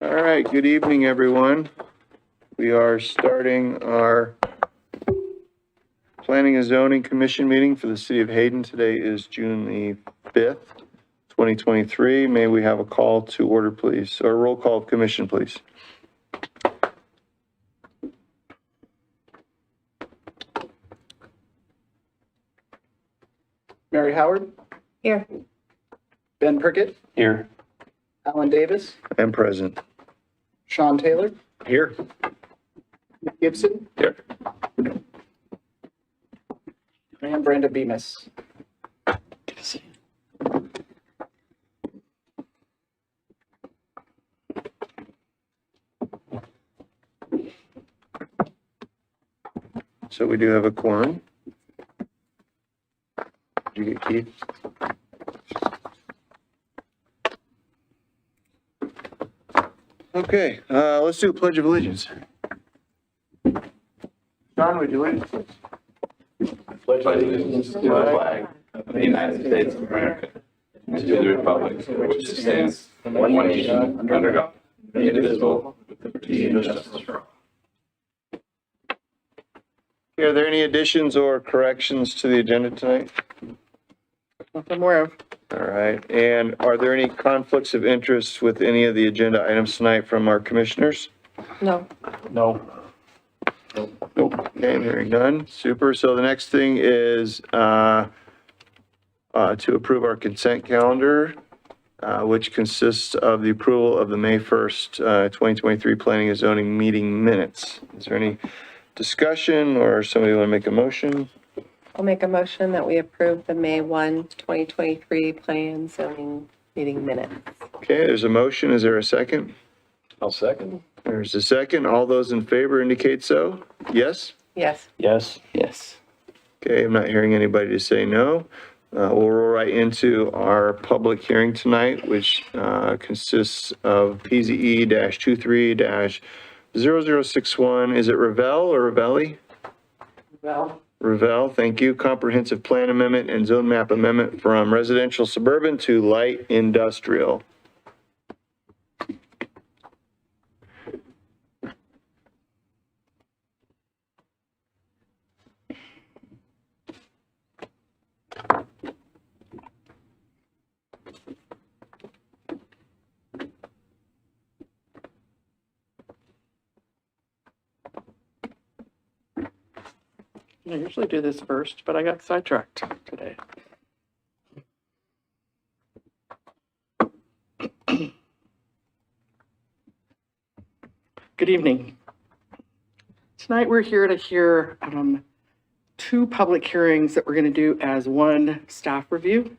All right, good evening, everyone. We are starting our Planning and Zoning Commission meeting for the City of Hayden. Today is June the 5th, 2023. May we have a call to order, please, or a roll call of commission, please. Mary Howard, Here. Ben Prickett, Here. Alan Davis, And present. Sean Taylor, Here. Nick Gibson, Here. and Brenda Bemis. So we do have a quorum. Did you get Keith? Okay, let's do a Pledge of Allegiance. John, would you lead us, please? Pledge allegiance to the flag of the United States of America, and to the republic for which it stands, one nation, under God, indivisible, with liberty and justice for all. Are there any additions or corrections to the agenda tonight? Nothing more of. All right, and are there any conflicts of interest with any of the agenda items tonight from our commissioners? No. No. Okay, I'm hearing none. Super. So the next thing is to approve our consent calendar, which consists of the approval of the May 1st, 2023 Planning and Zoning meeting minutes. Is there any discussion or somebody want to make a motion? I'll make a motion that we approve the May 1, 2023 Planning and Zoning meeting minutes. Okay, there's a motion. Is there a second? I'll second. There's a second. All those in favor indicate so. Yes? Yes. Yes. Yes. Okay, I'm not hearing anybody to say no. We'll roll right into our public hearing tonight, which consists of PZE-23-0061. Is it Ravel or Ravelli? Well, Ravel, thank you. Comprehensive Plan Amendment and Zone Map Amendment from residential suburban to light industrial. I usually do this first, but I got sidetracked today. Good evening. Tonight we're here to hear two public hearings that we're going to do as one staff review.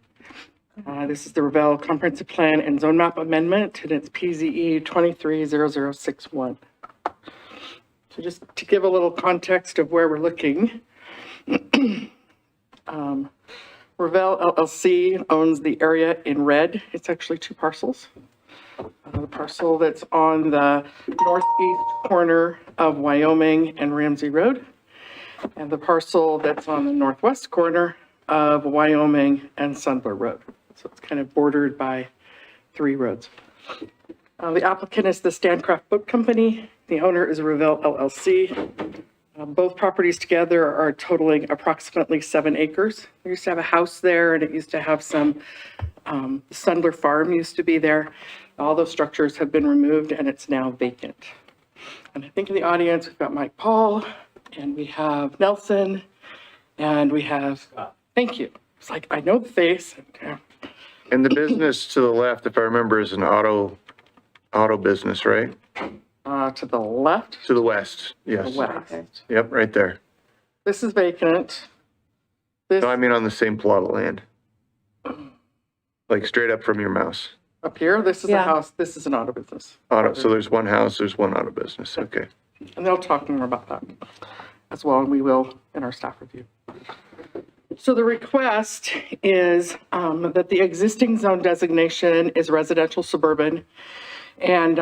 This is the Ravel Comprehensive Plan and Zone Map Amendment, and it's PZE 23-0061. So just to give a little context of where we're looking, Ravel LLC owns the area in red. It's actually two parcels. The parcel that's on the northeast corner of Wyoming and Ramsey Road, and the parcel that's on the northwest corner of Wyoming and Sundler Road. So it's kind of bordered by three roads. The applicant is the Standcraft Boat Company. The owner is Ravel LLC. Both properties together are totaling approximately 7 acres. We used to have a house there, and it used to have some, Sundler Farm used to be there. All those structures have been removed, and it's now vacant. And I think in the audience, we've got Mike Paul, and we have Nelson, and we have, thank you. It's like, I know the face. And the business to the left, if I remember, is an auto business, right? To the left. To the west, yes. The west. Yep, right there. This is vacant. This No, I mean on the same plot of land. Like straight up from your mouse. up here, this is a Yeah. house, this is an auto business. Auto, so there's one house, there's one auto business, okay. And they'll talk more about that as well, and we will in our staff review. So the request is that the existing zone designation is residential suburban, and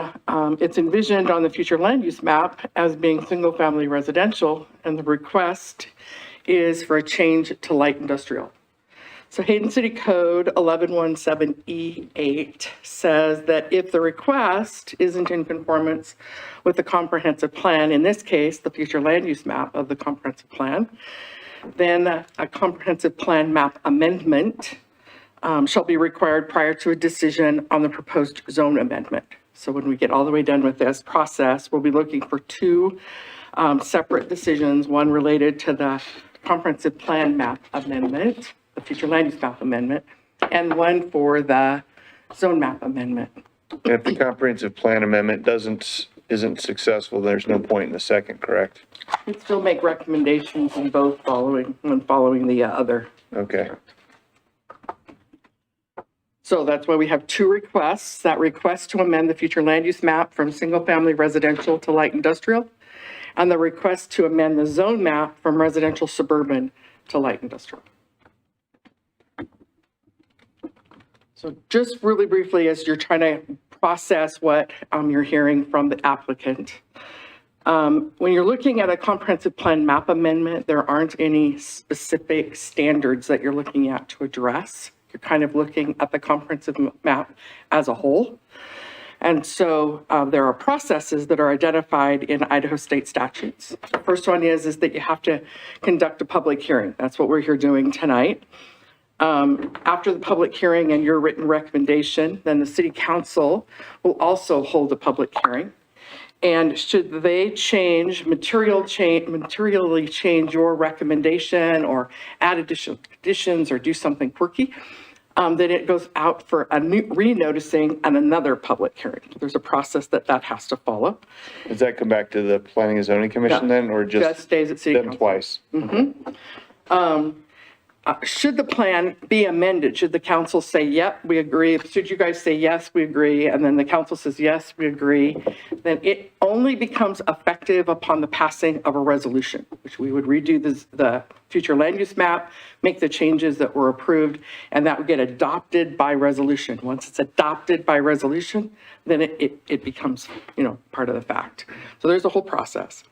it's envisioned on the future land use map as being single-family residential, and the request is for a change to light industrial. So Hayden City Code 1117E8 says that if the request isn't in conformance with the comprehensive plan, in this case, the future land use map of the comprehensive plan, then a comprehensive plan map amendment shall be required prior to a decision on the proposed zone amendment. So when we get all the way done with this process, we'll be looking for two separate decisions, one related to the comprehensive plan map amendment, the future land use map amendment, and one for the zone map amendment. And if the comprehensive plan amendment isn't successful, there's no point in the second, correct? We'd still make recommendations in both when following the other. Okay. So that's why we have two requests, that request to amend the future land use map from single-family residential to light industrial, and the request to amend the zone map from residential suburban to light industrial. So just really briefly, as you're trying to process what you're hearing from the applicant, when you're looking at a comprehensive plan map amendment, there aren't any specific standards that you're looking at to address. You're kind of looking at the comprehensive map as a whole. And so there are processes that are identified in Idaho state statutes. The first one is that you have to conduct a public hearing. That's what we're here doing tonight. After the public hearing and your written recommendation, then the city council will also hold a public hearing. And should they materially change your recommendation or add additional conditions or do something quirky, then it goes out for a new re-noticing and another public hearing. There's a process that has to follow. Does that come back to the Planning and Zoning Commission then, or just stays at city them council twice? Should the plan be amended? Should the council say, yep, we agree? Should you guys say, yes, we agree? And then the council says, yes, we agree. Then it only becomes effective upon the passing of a resolution, which we would redo the future land use map, make the changes that were approved, and that would get adopted by resolution. Once it's adopted by resolution, then it becomes, part of the fact. So there's a whole process.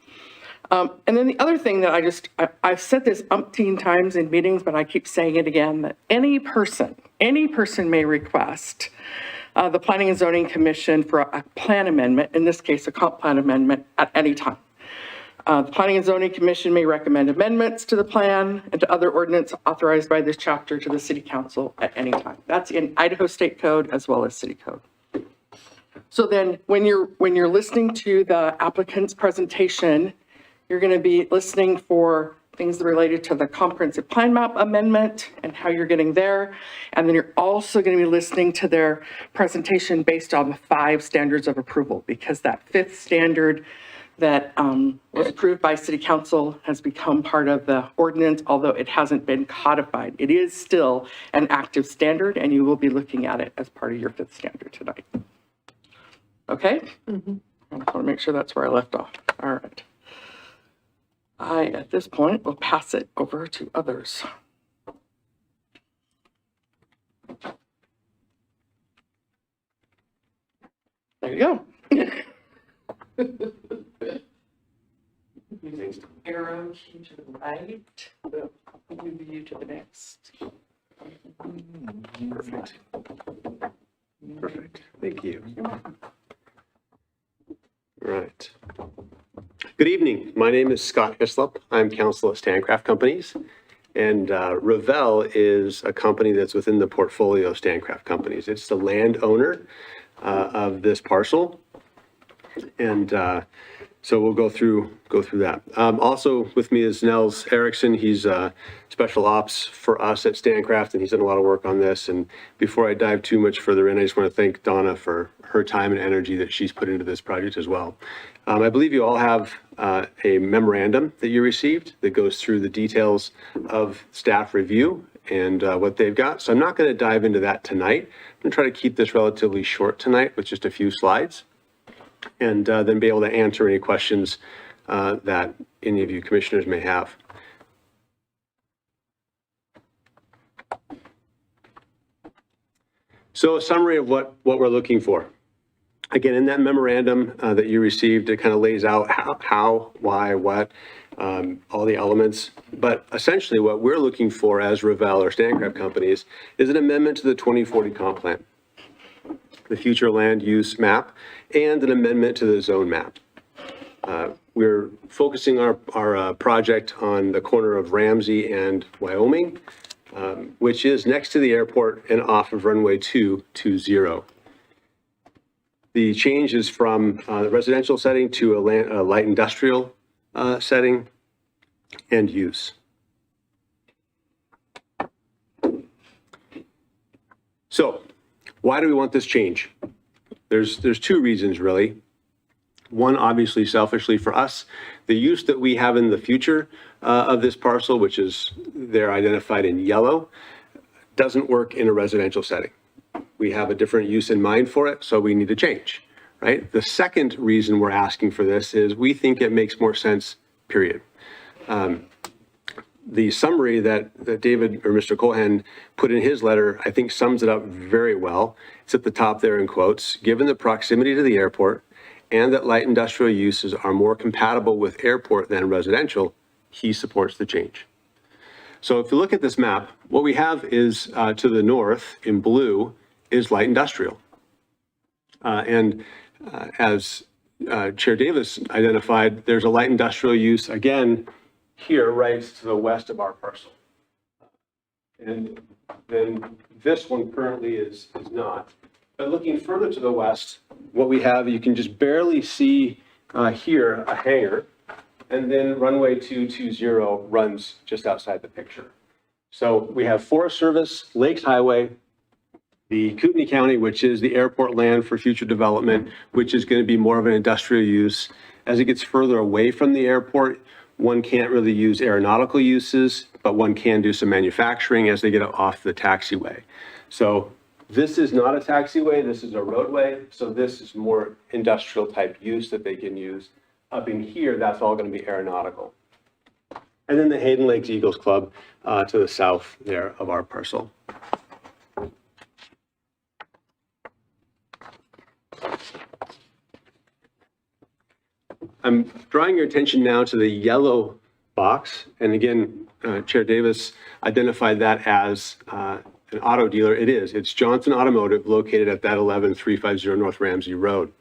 And then the other thing that I've said this umpteen times in meetings, but I keep saying it again, that any person may request the Planning and Zoning Commission for a plan amendment, in this case, a comp plan amendment, at any time. The Planning and Zoning Commission may recommend amendments to the plan and to other ordinance authorized by this chapter to the City Council at any time. That's in Idaho State Code as well as City Code. So then when you're listening to the applicant's presentation, you're going to be listening for things related to the comprehensive plan map amendment and how you're getting there. And then you're also going to be listening to their presentation based on the 5 standards of approval, because that 5th standard that was approved by City Council has become part of the ordinance, although it hasn't been codified. It is still an active standard, and you will be looking at it as part of your 5th standard tonight. Okay? Mm-hmm. I just want to make sure that's where I left off. All right. At this point, will pass it over to others. There you go. Arrow key to the right, move you to the next. Perfect. Perfect. Thank you. All right. Good evening. My name is Scott Hislop. I'm counsel at Standcraft Companies. And Revell is a company that's within the portfolio of Standcraft Companies. It's the landowner of this parcel. And so we'll go through that. Also with me is Nels Erickson. He's special ops for us at Standcraft, and he's done a lot of work on this. And before I dive too much further in, I just want to thank Donna for her time and energy that she's put into this project as well. I believe you all have a memorandum that you received that goes through the details of staff review and what they've got. So I'm not going to dive into that tonight. I'm going to try to keep this relatively short tonight with just a few slides, and then be able to answer any questions that any of you commissioners may have. So a summary of what we're looking for. Again, in that memorandum that you received, it kind of lays out how, why, what, all the elements. But essentially what we're looking for as Revell or Stancraft companies is an amendment to the 2040 comp plan, the future land use map, and an amendment to the zone map. We're focusing our project on the corner of Ramsey and Wyoming, which is next to the airport and off of runway 220. The change is from the residential setting to a light industrial setting and use. So why do we want this change? There's two reasons really. One, obviously selfishly for us, the use that we have in the future of this parcel, which is there identified in yellow, doesn't work in a residential setting. We have a different use in mind for it, so we need to change, right? The second reason we're asking for this is we think it makes more sense, period. The summary that David or Mr. Cohan put in his letter, I think sums it up very well. It's at the top there in quotes. Given the proximity to the airport and that light industrial uses are more compatible with airport than residential, he supports the change. So if you look at this map, what we have is to the north in blue is light industrial. As Chair Davis identified, there's a light industrial use again here right to the west of our parcel. And then this one currently is not. But looking further to the west, what we have, you can just barely see here a hangar, and then runway 220 runs just outside the picture. So we have Forest Service, Lakes Highway, the Kootenai County, which is the airport land for future development, which is going to be more of an industrial use. As it gets further away from the airport, one can't really use aeronautical uses, but one can do some manufacturing as they get off the taxiway. So this is not a taxiway, this is a roadway. So this is more industrial type use that they can use. Up in here, that's all going to be aeronautical. And then the Hayden Lakes Eagles Club to the south there of our parcel. I'm drawing your attention now to the yellow box. And again, Chair Davis identified that as an auto dealer. It is. It's Johnson Automotive located at that 11350 North Ramsey Road.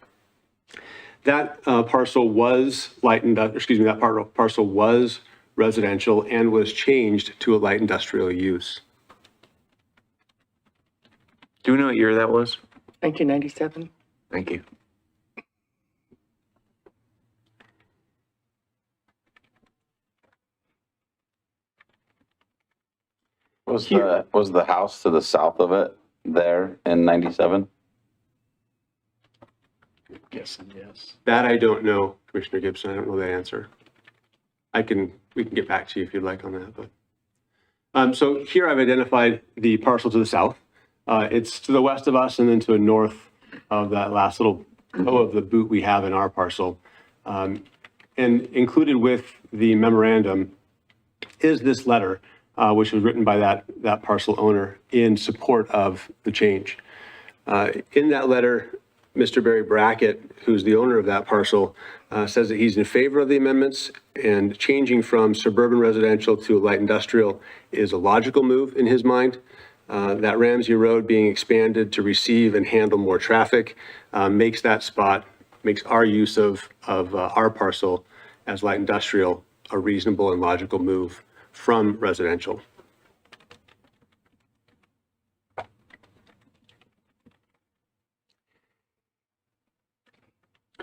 That parcel was that parcel was residential and was changed to a light industrial use. Do we know what year that was? 1997. Thank you. Was the house to the south of it there in 97? Guessing yes. That I don't know, Commissioner Gibson. I don't know that answer. We can get back to you if you'd like on that. But so here I've identified the parcel to the south. It's to the west of us and then to the north of that last little toe of the boot we have in our parcel. And included with the memorandum is this letter, which was written by that parcel owner in support of the change. In that letter, Mr. Barry Brackett, who's the owner of that parcel, says that he's in favor of the amendments, and changing from suburban residential to light industrial is a logical move in his mind. That Ramsey Road being expanded to receive and handle more traffic makes our use of our parcel as light industrial a reasonable and logical move from residential.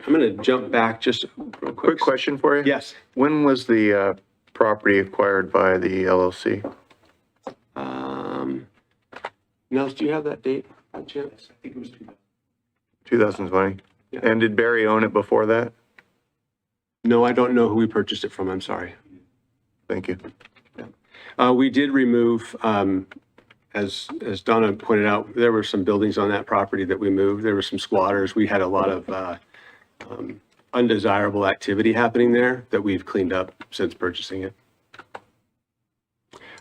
I'm going to jump back just real Quick question for you. Yes. When was the property acquired by the LLC? Nels, do you have that date by chance? I think it was 2020. Yeah. And did Barry own it before that? No, I don't know who we purchased it from. I'm sorry. Thank you. We did remove, as Donna pointed out, there were some buildings on that property that we moved. There were some squatters. We had a lot of undesirable activity happening there that we've cleaned up since purchasing it.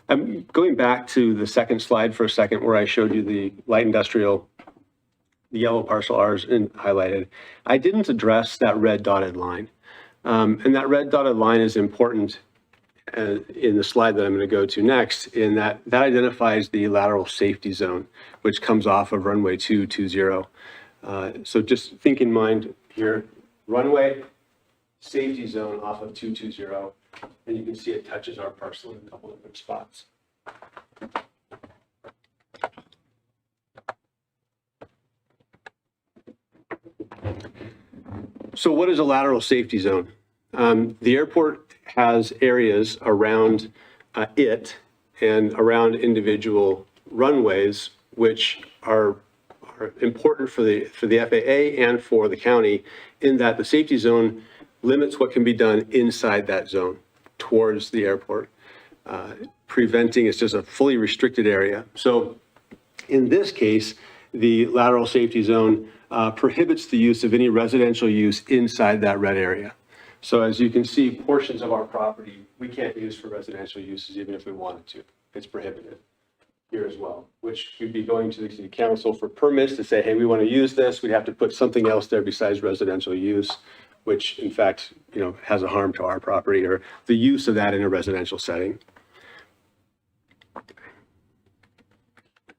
I'm going back to the second slide for a second where I showed you the light industrial the yellow parcel R is highlighted. I didn't address that red dotted line. And that red dotted line is important in the slide that I'm going to go to next, in that identifies the lateral safety zone, which comes off of runway 220. So just think in mind here, runway safety zone off of 220, and you can see it touches our parcel in a couple of different spots. So what is a lateral safety zone? The airport has areas around it and around individual runways, which are important for the FAA and for the county, in that the safety zone limits what can be done inside that zone towards the airport, preventing, it's just a fully restricted area. So in this case, the lateral safety zone prohibits the use of any residential use inside that red area. So as you can see, portions of our property we can't use for residential uses even if we wanted to. It's prohibited here as well, which we'd be going to the city council for permits to say, hey, we want to use this. We'd have to put something else there besides residential use, which in fact, has a harm to our property or the use of that in a residential setting.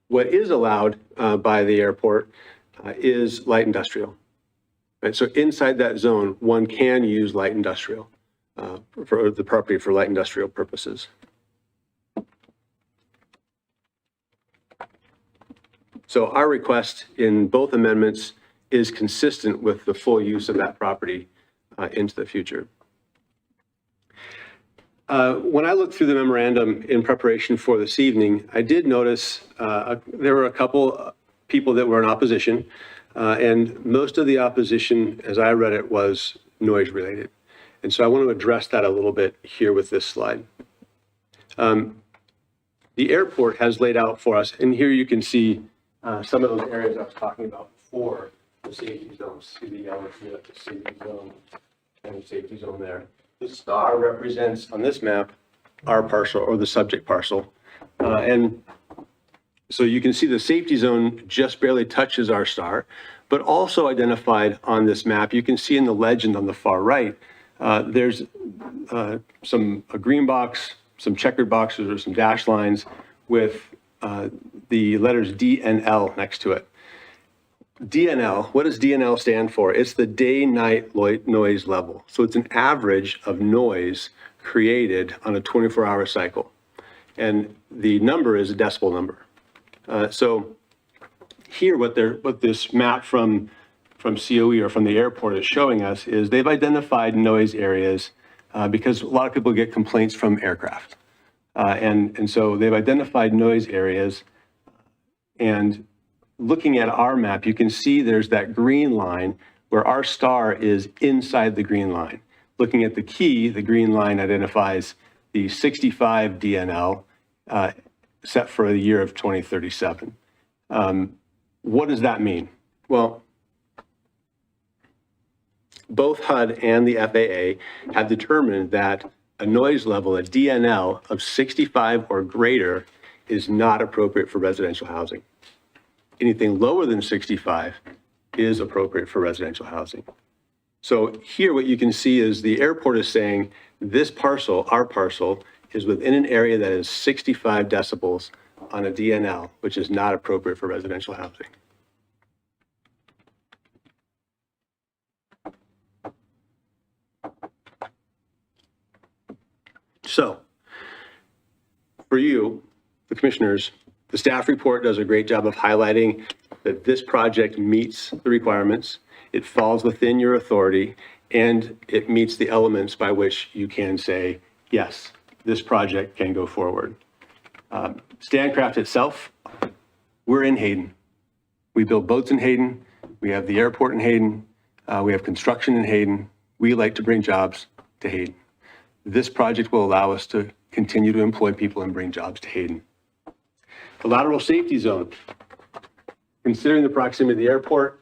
What is allowed by the airport is light industrial. Right? So inside that zone, one can use light industrial for the property for light industrial purposes. So our request in both amendments is consistent with the full use of that property into the future. When I looked through the memorandum in preparation for this evening, I did notice there were a couple people that were in opposition, and most of the opposition, as I read it, was noise related. And so I want to address that a little bit here with this slide. The airport has laid out for us, and here you can see some of those areas I was talking about before, the safety zones. See the yellow here, the safety zone, and the safety zone there. The star represents on this map our parcel or the subject parcel. And so you can see the safety zone just barely touches our star, but also identified on this map, you can see in the legend on the far right, there's a green box, some checkered boxes or some dashed lines with the letters D and L next to it. DNL, what does DNL stand for? It's the day-night noise level. So it's an average of noise created on a 24-hour cycle. And the number is a decibel number. So here, what this map from COE or from the airport is showing us is they've identified noise areas because a lot of people get complaints from aircraft. And so they've identified noise areas, and looking at our map, you can see there's that green line where our star is inside the green line. Looking at the key, the green line identifies the 65 DNL set for the year of 2037. What does that mean? Well, both HUD and the FAA have determined that a noise level, a DNL of 65 or greater, is not appropriate for residential housing. Anything lower than 65 is appropriate for residential housing. So here what you can see is the airport is saying this parcel, our parcel, is within an area that is 65 decibels on a DNL, which is not appropriate for residential housing. So for you, the commissioners, the staff report does a great job of highlighting that this project meets the requirements, it falls within your authority, and it meets the elements by which you can say, yes, this project can go forward. Stancraft itself, we're in Hayden. We build boats in Hayden. We have the airport in Hayden. We have construction in Hayden. We like to bring jobs to Hayden. This project will allow us to continue to employ people and bring jobs to Hayden. The lateral safety zone, considering the proximity of the airport,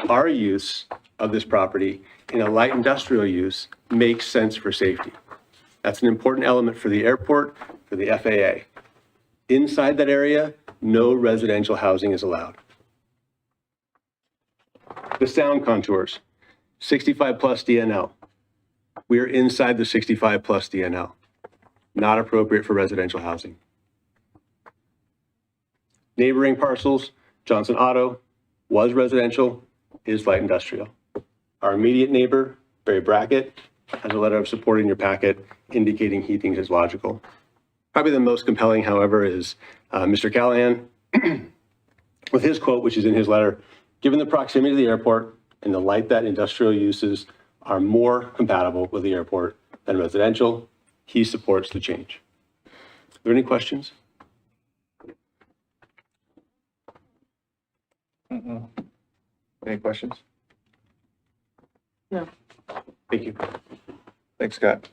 our use of this property in a light industrial use makes sense for safety. That's an important element for the airport, for the FAA. Inside that area, no residential housing is allowed. The sound contours, 65 plus DNL. We are inside the 65 plus DNL, not appropriate for residential housing. Neighboring parcels, Johnson Auto was residential, is light industrial. Our immediate neighbor, Barry Brackett, has a letter of support in your packet indicating he thinks it's logical. Probably the most compelling, however, is Mr. Callahan with his quote, which is in his letter, given the proximity to the airport and the light that industrial uses are more compatible with the airport than residential, he supports the change. Are there any questions? Any questions? No. Thank you. Thanks, Scott.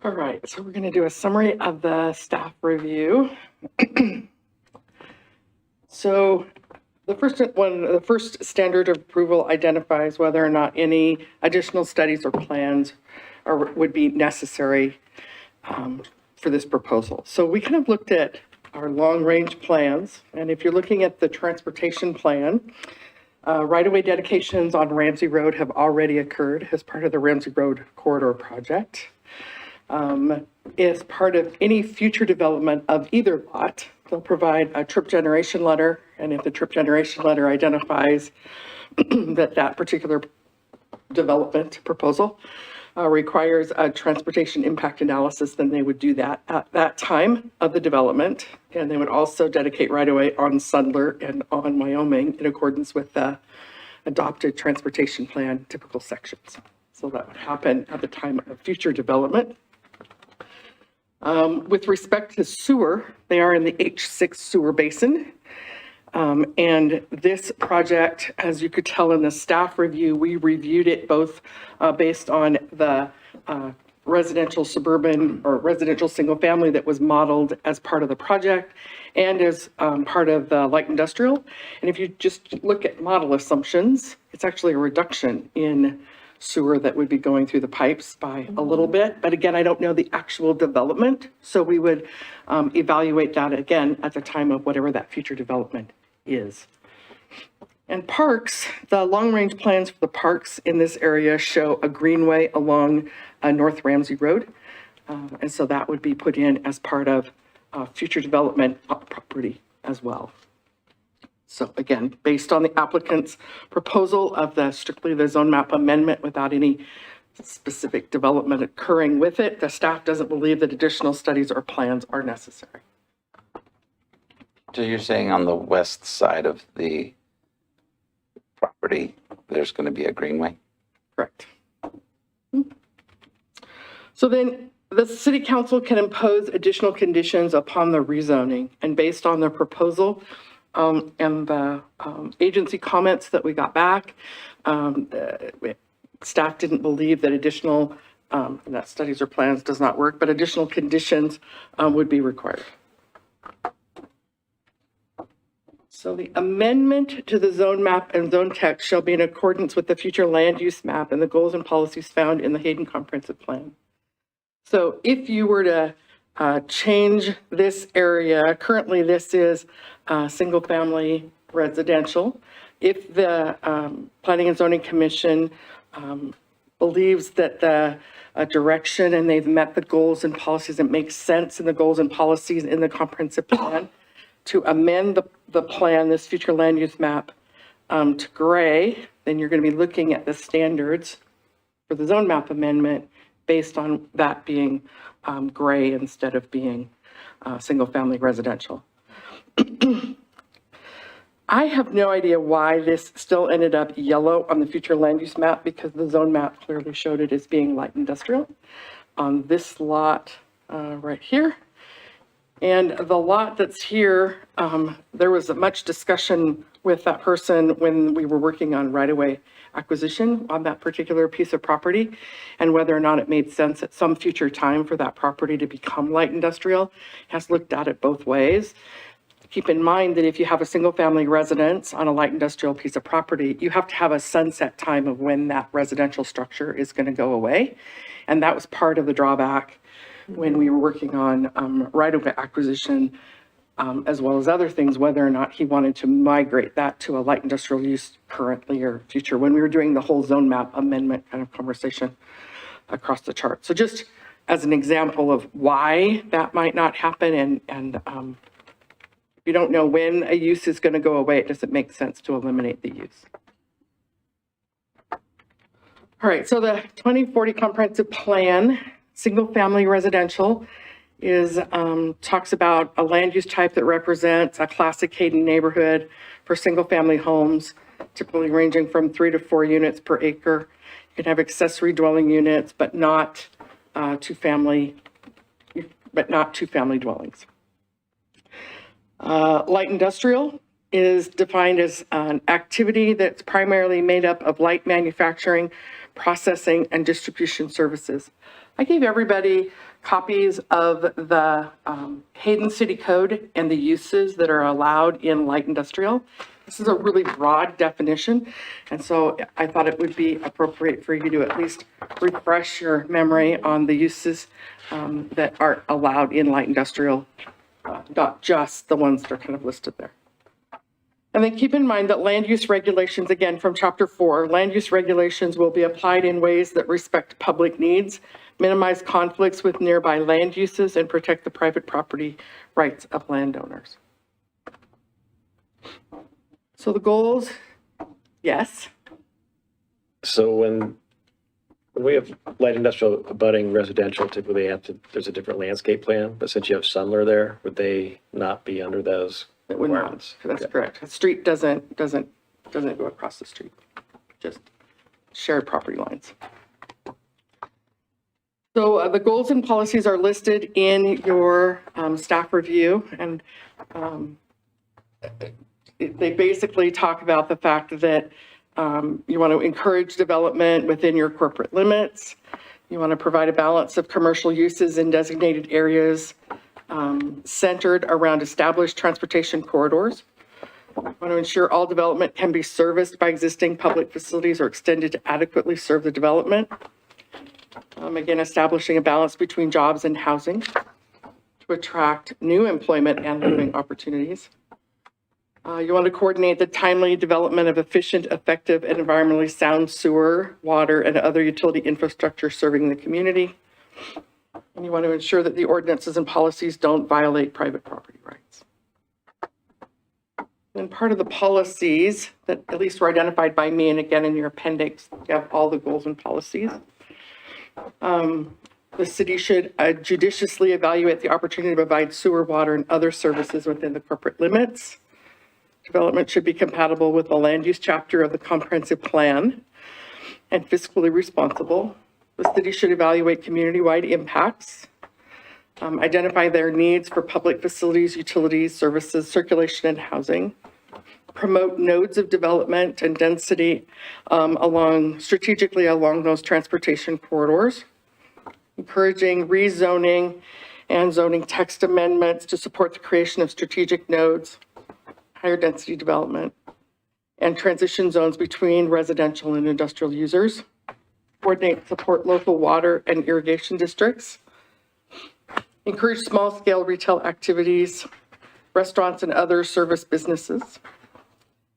All right, so we're going to do a summary of the staff review. So the first standard of approval identifies whether or not any additional studies or plans would be necessary for this proposal. So we kind of looked at our long-range plans, and if you're looking at the transportation plan, right-of-way dedications on Ramsey Road have already occurred as part of the Ramsey Road Corridor Project. As part of any future development of either lot, they'll provide a trip generation letter, and if the trip generation letter identifies that particular development proposal requires a transportation impact analysis, then they would do that at that time of the development. And they would also dedicate right-of-way on Sundler and on Wyoming in accordance with the adopted transportation plan typical sections. So that would happen at the time of future development. With respect to sewer, they are in the H6 sewer basin. And this project, as you could tell in the staff review, we reviewed it both based on the residential suburban or residential single family that was modeled as part of the project and as part of the light industrial. And if you just look at model assumptions, it's actually a reduction in sewer that would be going through the pipes by a little bit. But again, I don't know the actual development. So we would evaluate that again at the time of whatever that future development is. And parks, the long-range plans for the parks in this area show a greenway along North Ramsey Road. And so that would be put in as part of future development property as well. So again, based on the applicant's proposal of strictly the zone map amendment without any specific development occurring with it, the staff doesn't believe that additional studies or plans are necessary. So you're saying on the west side of the property, there's going to be a greenway? Correct. So then the city council can impose additional conditions upon the rezoning, and based on the proposal and the agency comments that we got back, staff didn't believe that additional, that studies or plans does not work, but additional conditions would be required. So the amendment to the zone map and zone text shall be in accordance with the future land use map and the goals and policies found in the Hayden Comprehensive Plan. So if you were to change this area, currently this is single family residential. If the Planning and Zoning Commission believes that the direction and they've met the goals and policies, it makes sense in the goals and policies in the comprehensive plan to amend the plan, this future land use map, to gray, then you're going to be looking at the standards for the zone map amendment based on that being gray instead of being single family residential. I have no idea why this still ended up yellow on the future land use map, because the zone map clearly showed it as being light industrial. On this lot right here, And the lot that's here, there was much discussion with that person when we were working on right-of-way acquisition on that particular piece of property and whether or not it made sense at some future time for that property to become light industrial. Has looked at it both ways. Keep in mind that if you have a single-family residence on a light industrial piece of property, you have to have a sunset time of when that residential structure is going to go away. And that was part of the drawback when we were working on right-of-way acquisition, as well as other things, whether or not he wanted to migrate that to a light industrial use currently or future, when we were doing the whole zone map amendment kind of conversation across the chart. So just as an example of why that might not happen, and if you don't know when a use is going to go away, it doesn't make sense to eliminate the use. All right, so the 2040 comprehensive plan, single-family residential, is talks about a land use type that represents a classic Hayden neighborhood for single-family homes, typically ranging from 3 to 4 units per acre. You can have accessory dwelling units, but not two-family dwellings. Light industrial is defined as an activity that's primarily made up of light manufacturing, processing, and distribution services. I gave everybody copies of the Hayden City Code and the uses that are allowed in light industrial. This is a really broad definition, and so I thought it would be appropriate for you to at least refresh your memory on the uses that are allowed in light industrial, not just the ones that are kind of listed there. And then keep in mind that land use regulations, again, from Chapter 4, land use regulations will be applied in ways that respect public needs, minimize conflicts with nearby land uses, and protect the private property rights of landowners. So the goals, yes. So when we have light industrial abutting residential, typically there's a different landscape plan, but since you have Sumler there, would they not be under those It would not. requirements? That's Okay. correct. The street doesn't go across the street, just shared property lines. So the goals and policies are listed in your staff review, and they basically talk about the fact that you want to encourage development within your corporate limits. You want to provide a balance of commercial uses in designated areas centered around established transportation corridors. You want to ensure all development can be serviced by existing public facilities or extended to adequately serve the development. Again, establishing a balance between jobs and housing to attract new employment and living opportunities. You want to coordinate the timely development of efficient, effective, and environmentally sound sewer, water, and other utility infrastructure serving the community. And you want to ensure that the ordinances and policies don't violate private property rights. And part of the policies that at least were identified by me, and again in your appendix, you have all the goals and policies. The city should judiciously evaluate the opportunity to provide sewer, water, and other services within the corporate limits. Development should be compatible with the land use chapter of the comprehensive plan and fiscally responsible. The city should evaluate community-wide impacts, identify their needs for public facilities, utilities, services, circulation, and housing, promote nodes of development and density strategically along those transportation corridors, encouraging rezoning and zoning text amendments to support the creation of strategic nodes, higher density development, and transition zones between residential and industrial users, coordinate, support local water and irrigation districts, encourage small-scale retail activities, restaurants and other service businesses,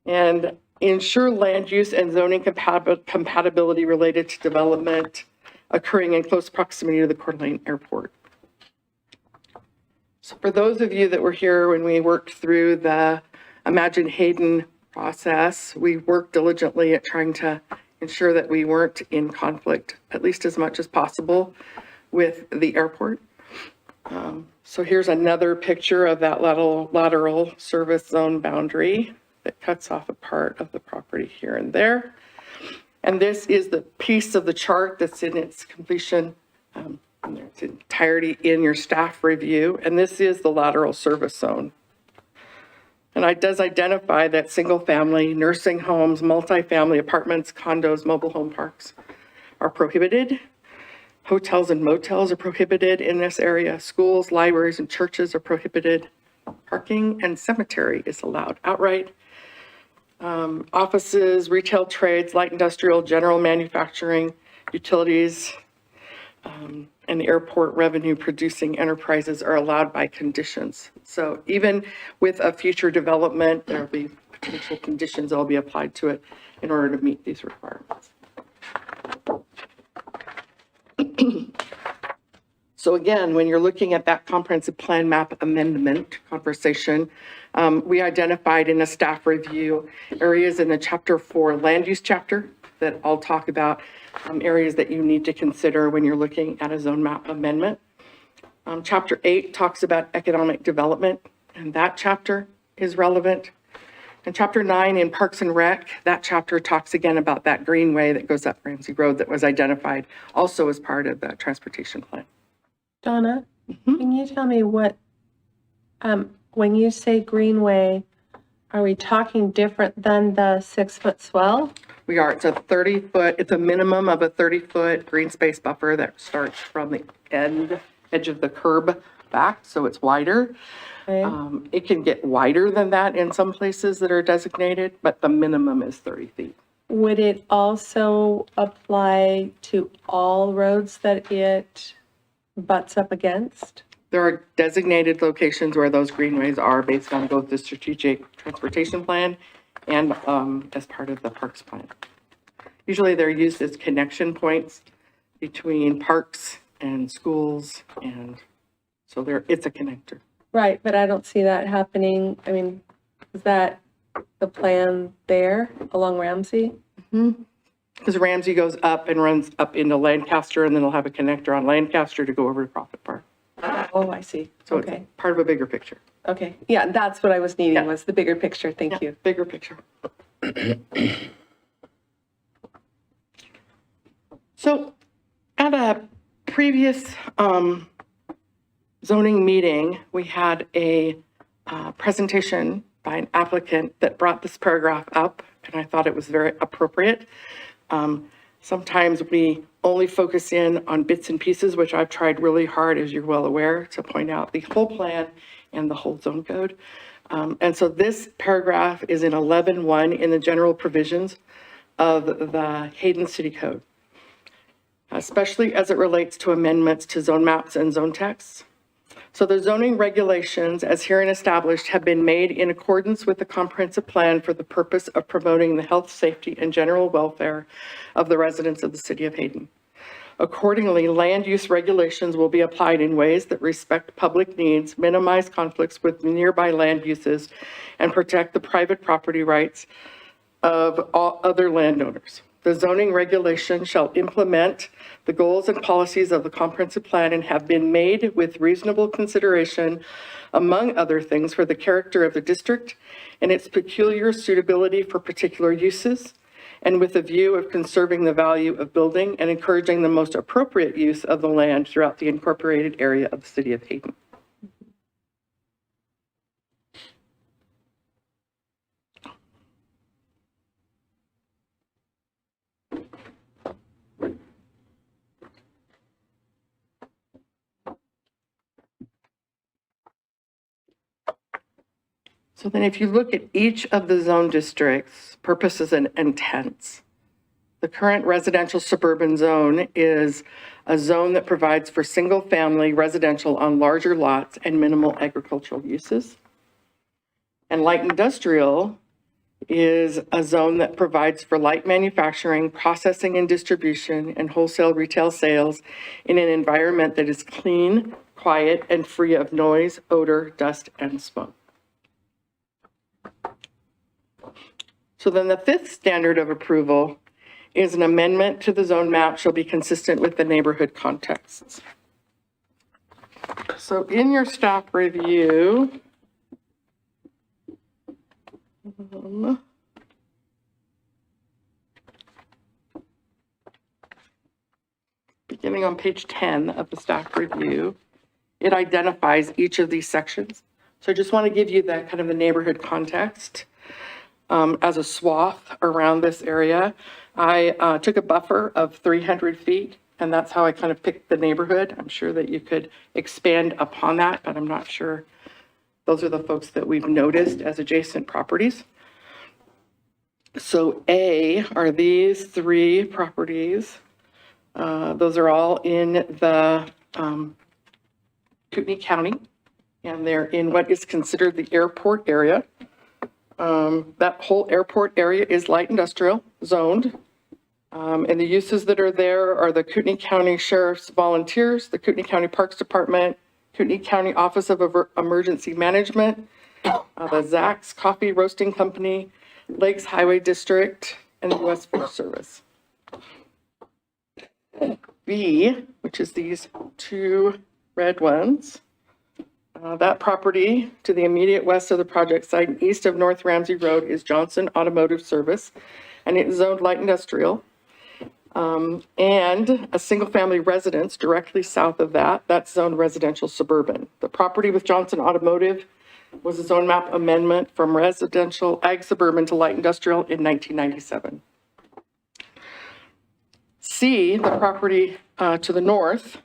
and ensure land use and zoning compatibility related to development occurring in close proximity to the Coeur d'Alene Airport. So for those of you that were here when we worked through the Imagine Hayden process, we worked diligently at trying to ensure that we weren't in conflict, at least as much as possible, with the airport. So here's another picture of that lateral service zone boundary that cuts off a part of the property here and there. And this is the piece of the chart that's in its completion. It's entirety in your staff review, and this is the lateral service zone. And it does identify that single-family, nursing homes, multifamily apartments, condos, mobile home parks are prohibited. Hotels and motels are prohibited in this area. Schools, libraries, and churches are prohibited. Parking and cemetery is allowed outright. Offices, retail trades, light industrial, general manufacturing, utilities, and airport revenue producing enterprises are allowed by conditions. So even with a future development, there'll be potential conditions that will be applied to it in order to meet these requirements. So again, when you're looking at that comprehensive plan map amendment conversation, we identified in a staff review areas in the chapter 4 land use chapter that I'll talk about, areas that you need to consider when you're looking at a zone map amendment. Chapter 8 talks about economic development, and that chapter is relevant. And chapter 9 in Parks and Rec, that chapter talks again about that greenway that goes up Ramsey Road that was identified also as part of the transportation plan. Donna, can you tell me what, when you say greenway, are we talking different than the 6-foot swell? We are, it's a 30-foot, it's a minimum of a 30-foot green space buffer that starts from the edge of the curb back, so it's wider. Okay. It can get wider than that in some places that are designated, but the minimum is 30 feet. Would it also apply to all roads that it butts up against? There are designated locations where those greenways are based on both the strategic transportation plan and as part of the parks plan. Usually they're used as connection points between parks and schools, and so it's a connector. Right, but I don't see that happening. I mean, is that the plan there along Ramsey? Because Ramsey goes up and runs up into Lancaster, and then they'll have a connector on Lancaster to go over to Prophet Park. Oh, I see. So Okay, it's part of a bigger picture. okay. Yeah, that's what I was needing, Yeah. was the bigger picture. Thank Yeah, you. bigger picture. So at a previous zoning meeting, we had a presentation by an applicant that brought this paragraph up, and I thought it was very appropriate. Sometimes we only focus in on bits and pieces, which I've tried really hard, as you're well aware, to point out the whole plan and the whole zone code. And so this paragraph is in 11.1 in the general provisions of the Hayden City Code, especially as it relates to amendments to zone maps and zone texts. So the zoning regulations, as herein established, have been made in accordance with the comprehensive plan for the purpose of promoting the health, safety, and general welfare of the residents of the city of Hayden. Accordingly, land use regulations will be applied in ways that respect public needs, minimize conflicts with nearby land uses, and protect the private property rights of all other landowners. The zoning regulation shall implement the goals and policies of the comprehensive plan and have been made with reasonable consideration, among other things, for the character of the district and its peculiar suitability for particular uses, and with a view of conserving the value of building and encouraging the most appropriate use of the land throughout the incorporated area of the city of Hayden. So then if you look at each of the zone districts, purposes and intents, the current residential suburban zone is a zone that provides for single-family residential on larger lots and minimal agricultural uses. And light industrial is a zone that provides for light manufacturing, processing and distribution, and wholesale retail sales in an environment that is clean, quiet, and free of noise, odor, dust, and smoke. So then the fifth standard of approval is an amendment to the zone map shall be consistent with the neighborhood contexts. So in your staff review, beginning on page 10 of the staff review, it identifies each of these sections. So I just want to give you that kind of the neighborhood context as a swath around this area. I took a buffer of 300 feet, and that's how I kind of picked the neighborhood. I'm sure that you could expand upon that, but I'm not sure. Those are the folks that we've noticed as adjacent properties. So A are these 3 properties. Those are all in the Kootenai County, and they're in what is considered the airport area. That whole airport area is light industrial zoned. And the uses that are there are the Kootenai County Sheriff's Volunteers, the Kootenai County Parks Department, Kootenai County Office of Emergency Management, the Zach's Coffee Roasting Company, Lakes Highway District, and the U.S. Forest Service. B, which is these 2 red ones, that property to the immediate west of the project site and east of North Ramsey Road is Johnson Automotive Service, and it's zoned light industrial. And a single-family residence directly south of that, that's zoned residential suburban. The property with Johnson Automotive was a zone map amendment from residential ag suburban to light industrial in 1997. C, the property to the north,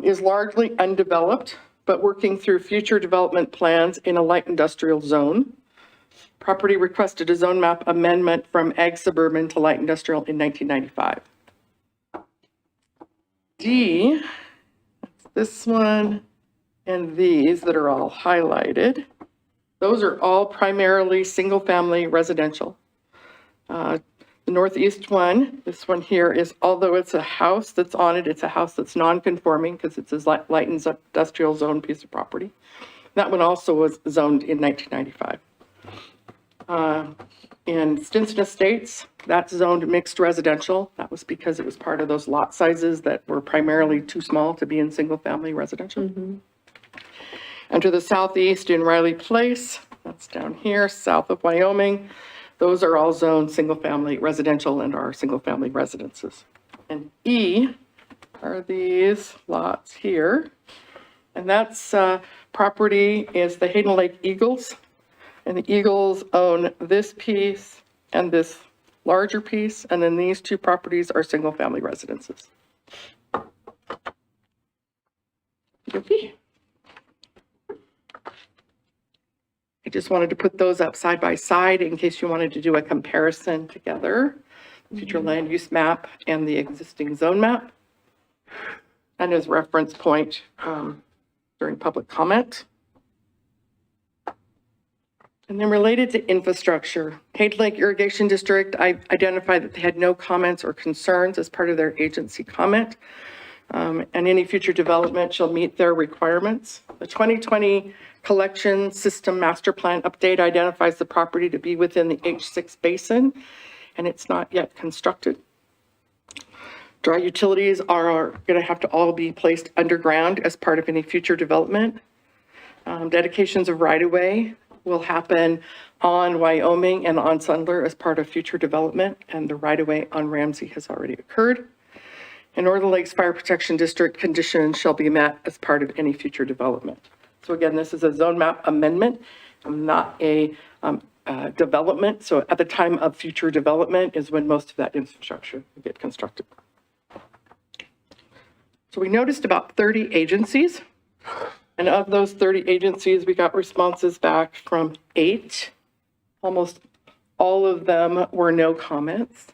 is largely undeveloped, but working through future development plans in a light industrial zone. Property requested a zone map amendment from ag suburban to light industrial in 1995. D, that's this one, and these that are all highlighted. Those are all primarily single-family residential. The northeast one, this one here is, although it's a house that's on it, it's a house that's non-conforming because it's a light industrial zone piece of property. That one also was zoned in 1995. In Stinson Estates, that's zoned mixed residential. That was because it was part of those lot sizes that were primarily too small to be in single-family residential. And to the southeast in Riley Place, that's down here, south of Wyoming, those are all zoned single-family residential and are single-family residences. And E are these lots here. And that's property is the Hayden Lake Eagles. And the Eagles own this piece and this larger piece. And then these 2 properties are single-family residences. Okay. I just wanted to put those up side by side in case you wanted to do a comparison together. Future land use map and the existing zone map. And as reference point during public comment. And then related to infrastructure, Hayden Lake Irrigation District, I identified that they had no comments or concerns as part of their agency comment. And any future development shall meet their requirements. The 2020 Collection System Master Plan update identifies the property to be within the H6 basin, and it's not yet constructed. Dry utilities are going to have to all be placed underground as part of any future development. Dedications of right-of-way will happen on Wyoming and on Sundler as part of future development, and the right-of-way on Ramsey has already occurred. And Northern Lakes Fire Protection District conditions shall be met as part of any future development. So again, this is a zone map amendment, not a development. So at the time of future development is when most of that infrastructure will get constructed. So we noticed about 30 agencies. And of those 30 agencies, we got responses back from 8. Almost all of them were no comments.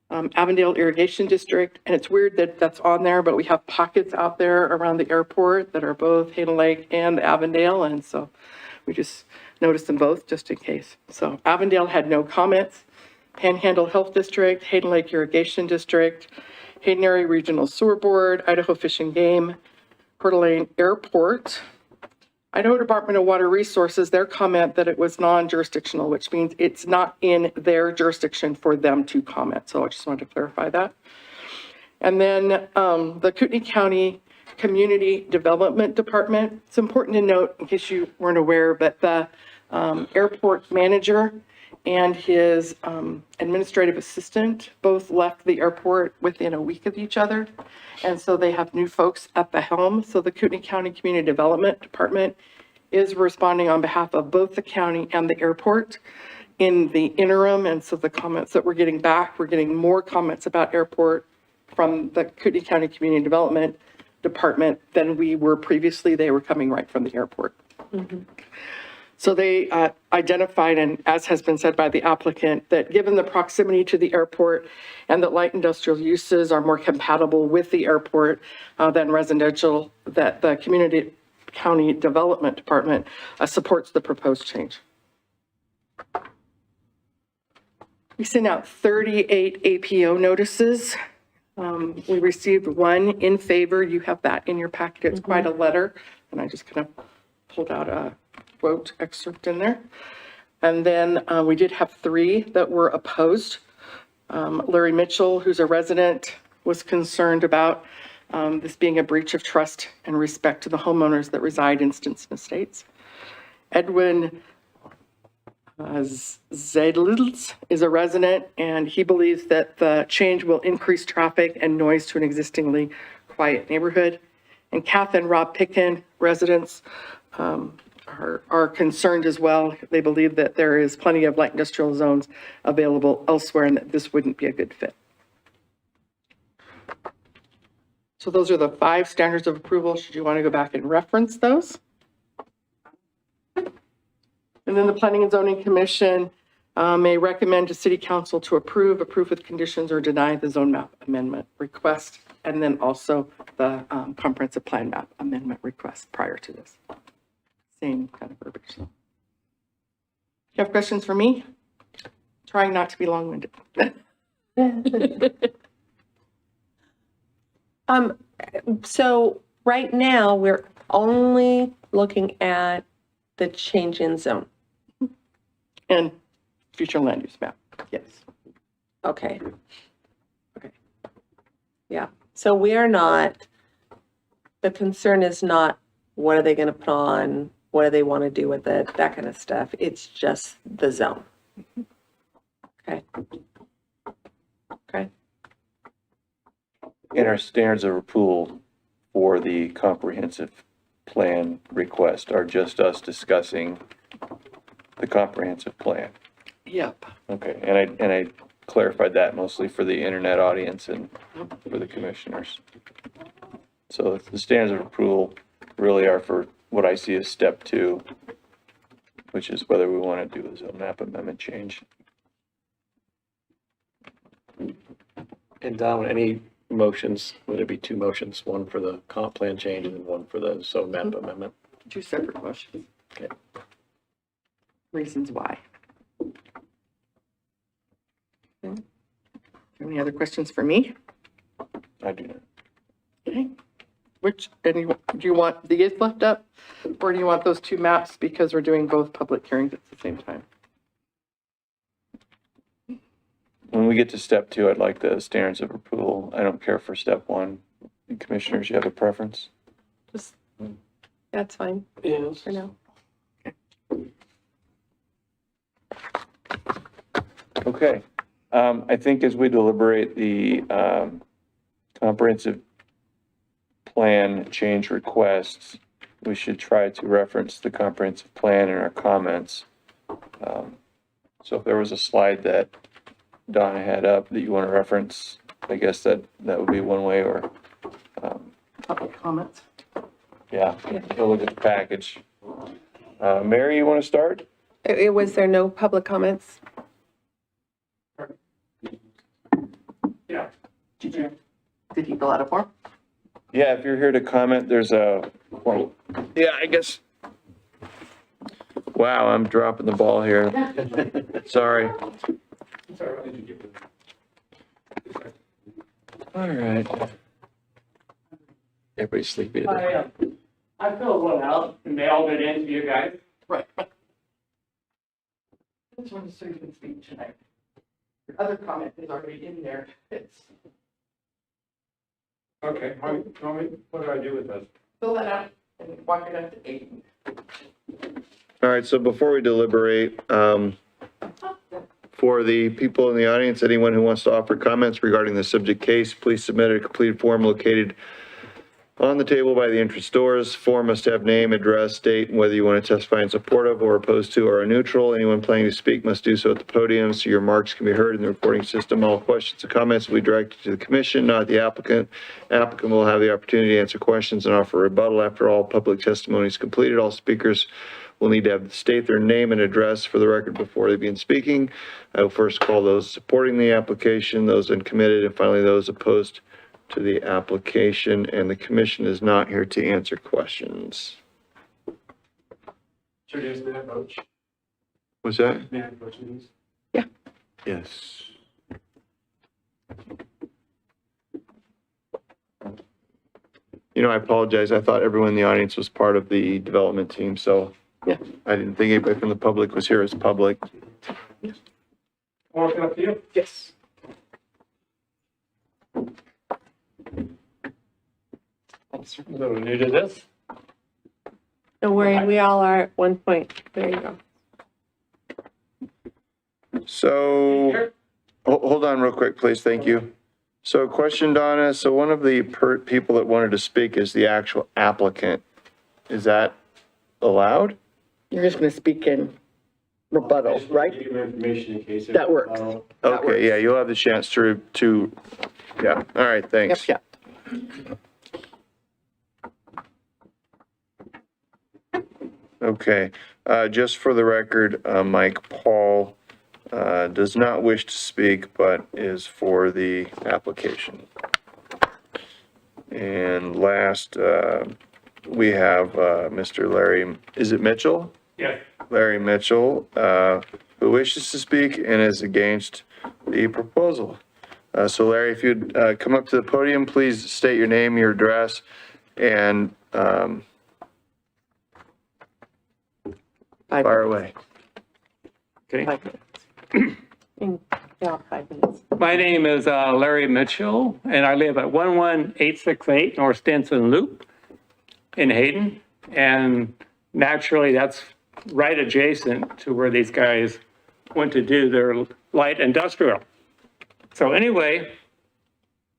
Avondale Irrigation District, and it's weird that that's on there, but we have pockets out there around the airport that are both Hayden Lake and Avondale, and so we just noticed them both just in case. So Avondale had no comments. Panhandle Health District, Hayden Lake Irrigation District, Hayden Area Regional Sewer Board, Idaho Fish and Game, Coeur d'Alene Airport, Idaho Department of Water Resources, their comment that it was non-jurisdictional, which means it's not in their jurisdiction for them to comment. So I just wanted to clarify that. And then the Kootenai County Community Development Department. It's important to note, in case you weren't aware, but the airport manager and his administrative assistant both left the airport within a week of each other. And so they have new folks at the helm. So the Kootenai County Community Development Department is responding on behalf of both the county and the airport in the interim. And so the comments that we're getting back, we're getting more comments about airport from the Kootenai County Community Development Department than we were previously. They were coming right from the airport. So they identified, and as has been said by the applicant, that given the proximity to the airport and that light industrial uses are more compatible with the airport than residential, that the Community County Development Department supports the proposed change. We sent out 38 APO notices. We received one in favor. You have that in your packet. It's quite a letter, and I just kind of pulled out a quote excerpt in there. And then we did have 3 that were opposed. Larry Mitchell, who's a resident, was concerned about this being a breach of trust and respect to the homeowners that reside in Stinson Estates. Edwin Zedlitz is a resident, and he believes that the change will increase traffic and noise to an existingly quiet neighborhood. And Kath and Rob Picken, residents, are concerned as well. They believe that there is plenty of light industrial zones available elsewhere and that this wouldn't be a good fit. So those are the 5 standards of approval. Should you want to go back and reference those? And then the Planning and Zoning Commission may recommend to City Council to approve with conditions, or deny the zone map amendment request, and then also the comprehensive plan map amendment request prior to this. Same kind of verbiage. So. You have questions for me? Trying not to be long-winded. So right now, we're only looking at the change in zone. And future land use map, yes. Okay. Yeah, so we are not, the concern is not, what are they going to put on? What do they want to do with it? That kind of stuff. It's just the zone. Okay. And our standards of approval for the comprehensive plan request are just us discussing the comprehensive plan. Yep. Okay, and I clarified that mostly for the internet audience and for the commissioners. So the standards of approval really are for what I see as step 2, which is whether we want to do a zone map amendment change. And Don, any motions, would it be 2 motions, one for the comp plan change and then one for the zone map amendment? 2 separate questions. Okay. Reasons why. Okay. Any other questions for me? I do not. Okay. Do you want these left up, or do you want those 2 maps because we're doing both public hearings at the same time? When we get to step 2, I'd like the standards of approval. I don't care for step 1. Commissioners, you have a preference? Just, that's fine Yes. for now. Okay. I think as we deliberate the comprehensive plan change requests, we should try to reference the comprehensive plan in our comments. So if there was a slide that Donna had up that you want to reference, I guess that would be one way, or, Public comments. yeah, we'll look at the package. Mary, you want to start? Was there no public comments? Yeah. Did you fill out a form? Yeah, if you're here to comment, there's a, well, yeah, I guess. Wow, I'm dropping the ball here. Sorry. All right. Everybody's sleepy today. I filled one out and mailed it in to you guys. Right. This one is so you can speak tonight. Your other comment is already in there. It's Okay, what do I do with this? fill that out and walk it up to 8. All right, so before we deliberate, For the people in the audience, anyone who wants to offer comments regarding the subject case, please submit a completed form located on the table by the entrance doors. Form must have name, address, date, and whether you want to testify in support of or opposed to or are neutral. Anyone planning to speak must do so at the podium so your remarks can be heard in the recording system. All questions and comments will be directed to the commission, not the applicant. Applicant will have the opportunity to answer questions and offer rebuttal after all public testimony is completed. All speakers will need to state their name and address for the record before they begin speaking. I will first call those supporting the application, those uncommitted, and finally those opposed to the application, and the commission is not here to answer questions. Introduce the approach. Was that? May I approach these? Yes. You know, I apologize. I thought everyone in the audience was part of the development team, so Yeah. I didn't think anybody from the public was here as public. Walking up to you? Yes. A little new to this. Don't worry, we all are at one point. There you go. So, hold on real quick, please. Thank you. So question, Donna. So one of the people that wanted to speak is the actual applicant. Is that allowed? You're just going to speak in rebuttal, right? Give you information in case. That works. That works. Okay, yeah, you'll have the chance to, yeah. All right, Yep, thanks. yep. Okay, just for the record, Mike Paul does not wish to speak, but is for the application. And last, we have Mr. Larry, is it Mitchell? Yeah. Larry Mitchell, who wishes to speak and is against the proposal. So Larry, if you'd come up to the podium, please state your name, your address, and fire away. Okay. 5 minutes. Yeah, 5 minutes. My name is Larry Mitchell, and I live at 11868 North Stinson Loop in Hayden. And naturally, that's right adjacent to where these guys went to do their light industrial. So anyway,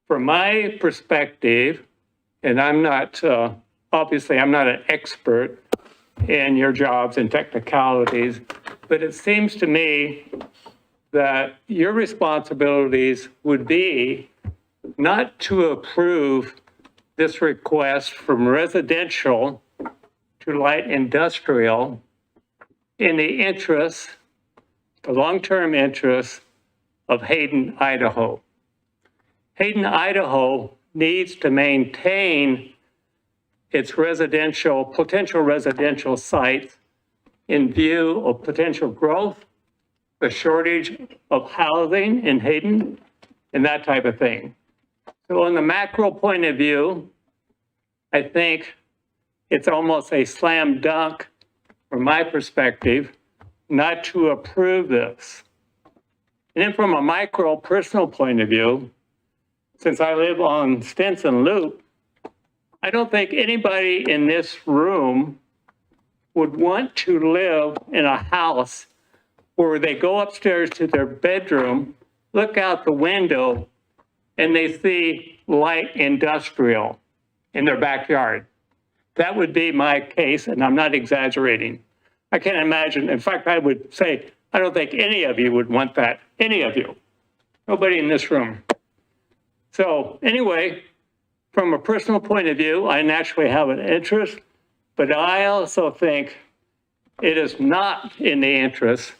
from my perspective, and I'm not, obviously, I'm not an expert in your jobs and technicalities, but it seems to me that your responsibilities would be not to approve this request from residential to light industrial in the interest, the long-term interest of Hayden, Idaho. Hayden, Idaho needs to maintain its residential, potential residential sites in view of potential growth, the shortage of housing in Hayden, and that type of thing. So on the macro point of view, I think it's almost a slam dunk from my perspective not to approve this. And then from a micro personal point of view, since I live on Stinson Loop, I don't think anybody in this room would want to live in a house where they go upstairs to their bedroom, look out the window, and they see light industrial in their backyard. That would be my case, and I'm not exaggerating. I can't imagine. In fact, I would say, I don't think any of you would want that. Any of you. Nobody in this room. So anyway, from a personal point of view, I naturally have an interest, but I also think it is not in the interest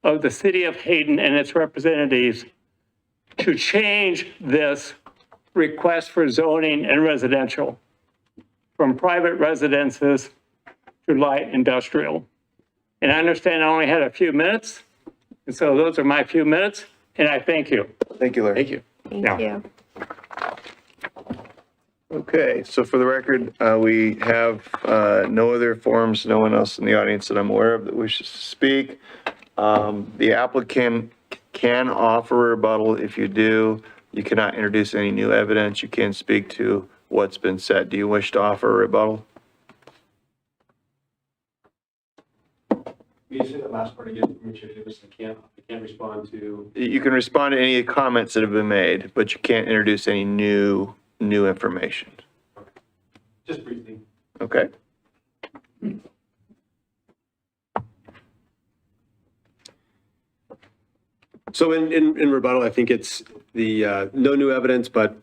of the city of Hayden and its representatives to change this request for zoning and residential from private residences to light industrial. And I understand I only had a few minutes, and so those are my few minutes, and I thank you. Thank you, Larry. Thank you. Thank you. Okay, so for the record, we have no other forms, no one else in the audience that I'm aware of that wishes to speak. The applicant can offer a rebuttal. If you do, you cannot introduce any new evidence. You can speak to what's been said. Do you wish to offer a rebuttal? You say that last part again, Richard, I can't respond to. You can respond to any comments that have been made, but you can't introduce any new information. Just briefly. Okay? So in rebuttal, I think it's the, no new evidence, but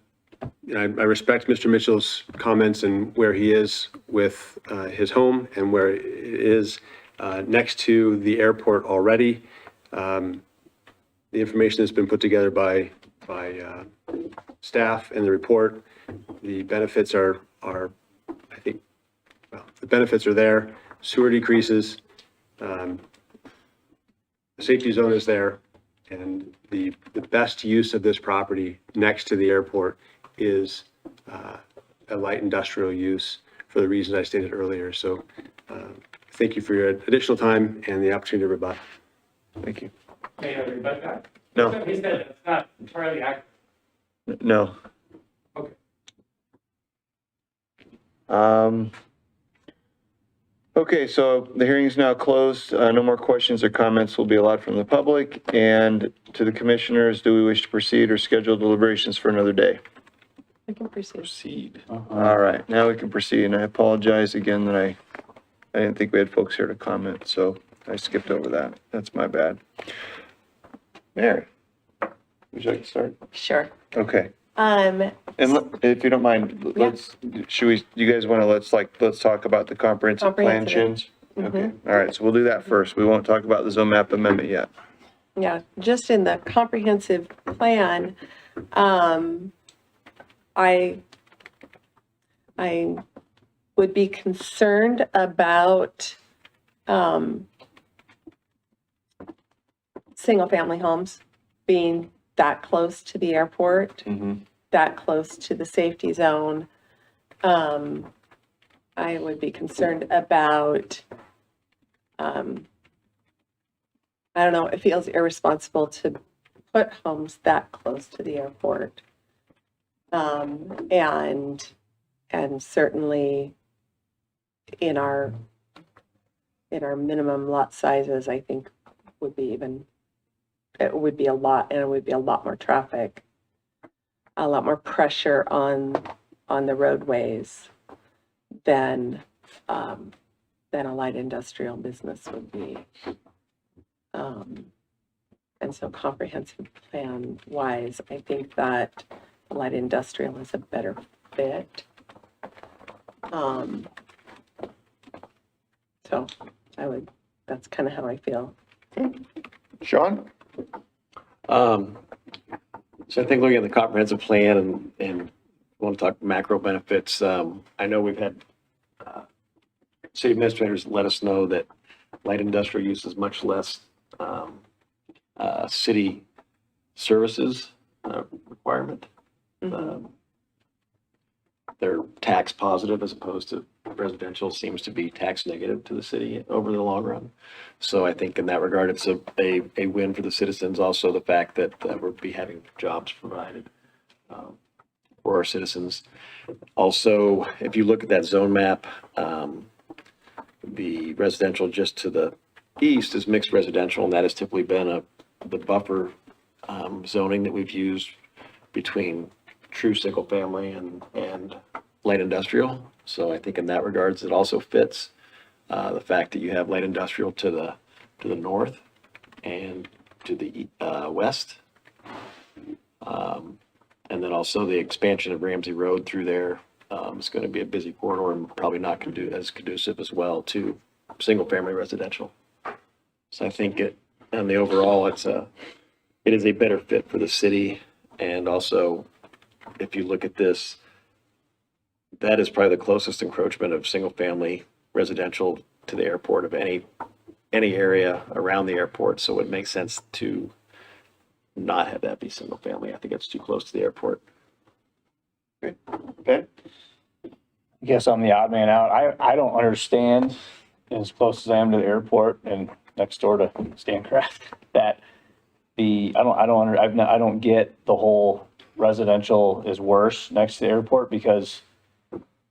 I respect Mr. Mitchell's comments and where he is with his home and where it is next to the airport already. The information that's been put together by staff in the report, the benefits are, I think, well, the benefits are there. Sewer decreases, the safety zone is there, and the best use of this property next to the airport is a light industrial use for the reasons I stated earlier. So thank you for your additional time and the opportunity to rebut. Thank you. May I rebut that? No. He said it's not entirely accurate. No. Okay. Okay, so the hearing is now closed. No more questions or comments will be allowed from the public. And to the commissioners, do we wish to proceed or schedule deliberations for another day? We can proceed. Proceed. All right, now we can proceed. And I apologize again that I didn't think we had folks here to comment, so I skipped over that. That's my bad. Mary, would you like to start? Sure. Okay. And if you don't mind, let's talk about the comprehensive plan Comprehensive. change? Okay, all right, so we'll do that first. We won't talk about the zone map amendment yet. Yeah, just in the comprehensive plan, I would be concerned about, single-family homes being that close to the airport, that close to the safety zone. I would be concerned about, I don't know, it feels irresponsible to put homes that close to the airport. And certainly in our minimum lot sizes, I think it would be a lot, and it would be a lot more traffic, a lot more pressure on the roadways than a light industrial business would be. And so comprehensive plan wise, I think that light industrial is a better fit. So that's kind of how I feel. Sean? So I think looking at the comprehensive plan and want to talk macro benefits, I know we've had city administrators let us know that light industrial use is much less city services requirement. They're tax positive as opposed to residential seems to be tax negative to the city over the long run. So I think in that regard, it's a win for the citizens. Also, the fact that we'll be having jobs provided for our citizens. Also, if you look at that zone map, the residential just to the east is mixed residential, and that has typically been the buffer zoning that we've used between true single family and light industrial. So I think in that regards, it also fits the fact that you have light industrial to the north and to the west. And then also the expansion of Ramsey Road through there is going to be a busy corridor and probably not as conducive as well to single family residential. So I think on the overall, it is a better fit for the city. And also, if you look at this, that is probably the closest encroachment of single family residential to the airport of any area around the airport. So it makes sense to not have that be single family. I think it's too close to the airport. Okay. I guess I'm the odd man out. I don't understand, as close as I am to the airport and next door to Stancraft, that I don't get the whole residential is worse next to the airport, because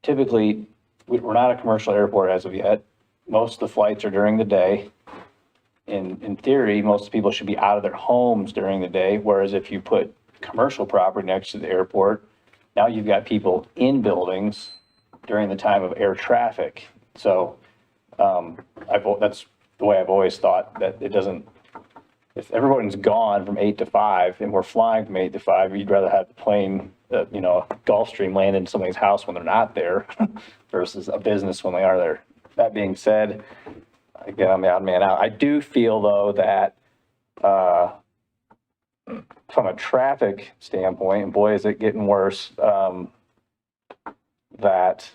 typically we're not a commercial airport as of yet. Most of the flights are during the day. in theory, most people should be out of their homes during the day, whereas if you put commercial property next to the airport, now you've got people in buildings during the time of air traffic. So, that's the way I've always thought, that it doesn't, if everyone's gone from 8 to 5 and we're flying from 8 to 5, you'd rather have the plane, a Gulfstream land in somebody's house when they're not there versus a business when they are there. That being said, again, I'm the odd man out. I do feel though that, from a traffic standpoint, and boy, is it getting worse, that,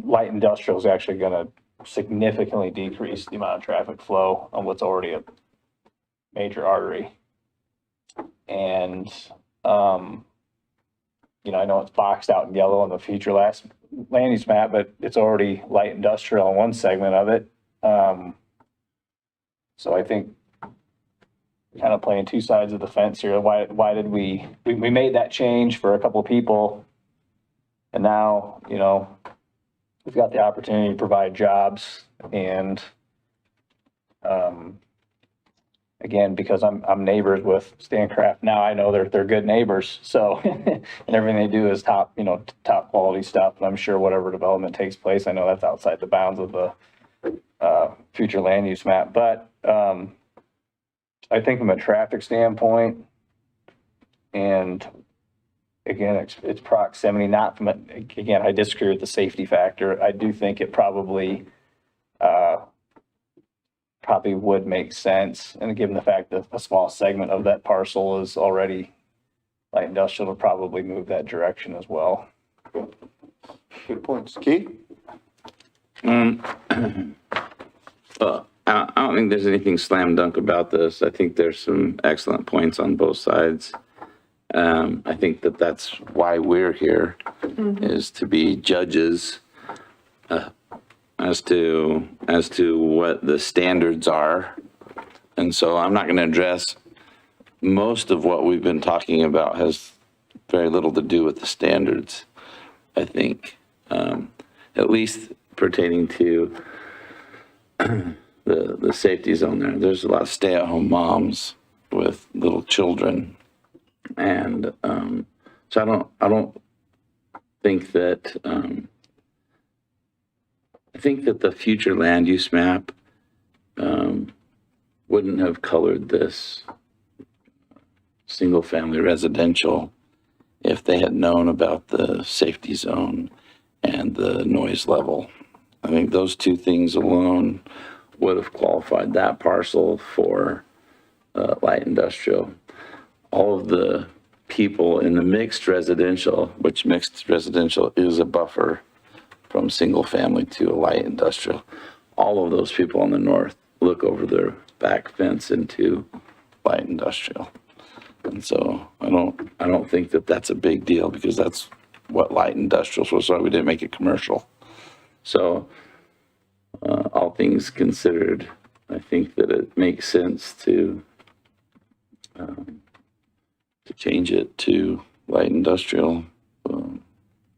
light industrial is actually going to significantly decrease the amount of traffic flow on what's already a major artery. And, I know it's boxed out in yellow on the future land use map, but it's already light industrial on one segment of it. So I think kind of playing two sides of the fence here. Why did we made that change for a couple of people, and now, we've got the opportunity to provide jobs, and, again, because I'm neighbors with Stancraft, now I know they're good neighbors, so, and everything they do is top quality stuff, and I'm sure whatever development takes place, I know that's outside the bounds of the, future land use map, but, I think from a traffic standpoint, and again, it's proximity, not from, again, I disagree with the safety factor. I do think it probably would make sense. And given the fact that a small segment of that parcel is already light industrial, will probably move that direction as well. Good points. Keith? Well, I don't think there's anything slam dunk about this. I think there's some excellent points on both sides. I think that's why we're here, is to be judges as to what the standards are. And so I'm not going to address most of what we've been talking about has very little to do with the standards, I think, at least pertaining to the safety zone there. There's a lot of stay-at-home moms with little children. And so I don't think that, I think that the future land use map wouldn't have colored this single-family residential if they had known about the safety zone and the noise level. I think those two things alone would have qualified that parcel for light industrial. All of the people in the mixed residential, which mixed residential is a buffer from single family to a light industrial, all of those people on the north look over their back fence into light industrial. And so I don't think that that's a big deal, because that's what light industrial was. So we didn't make it commercial. So all things considered, I think that it makes sense to change it to light industrial,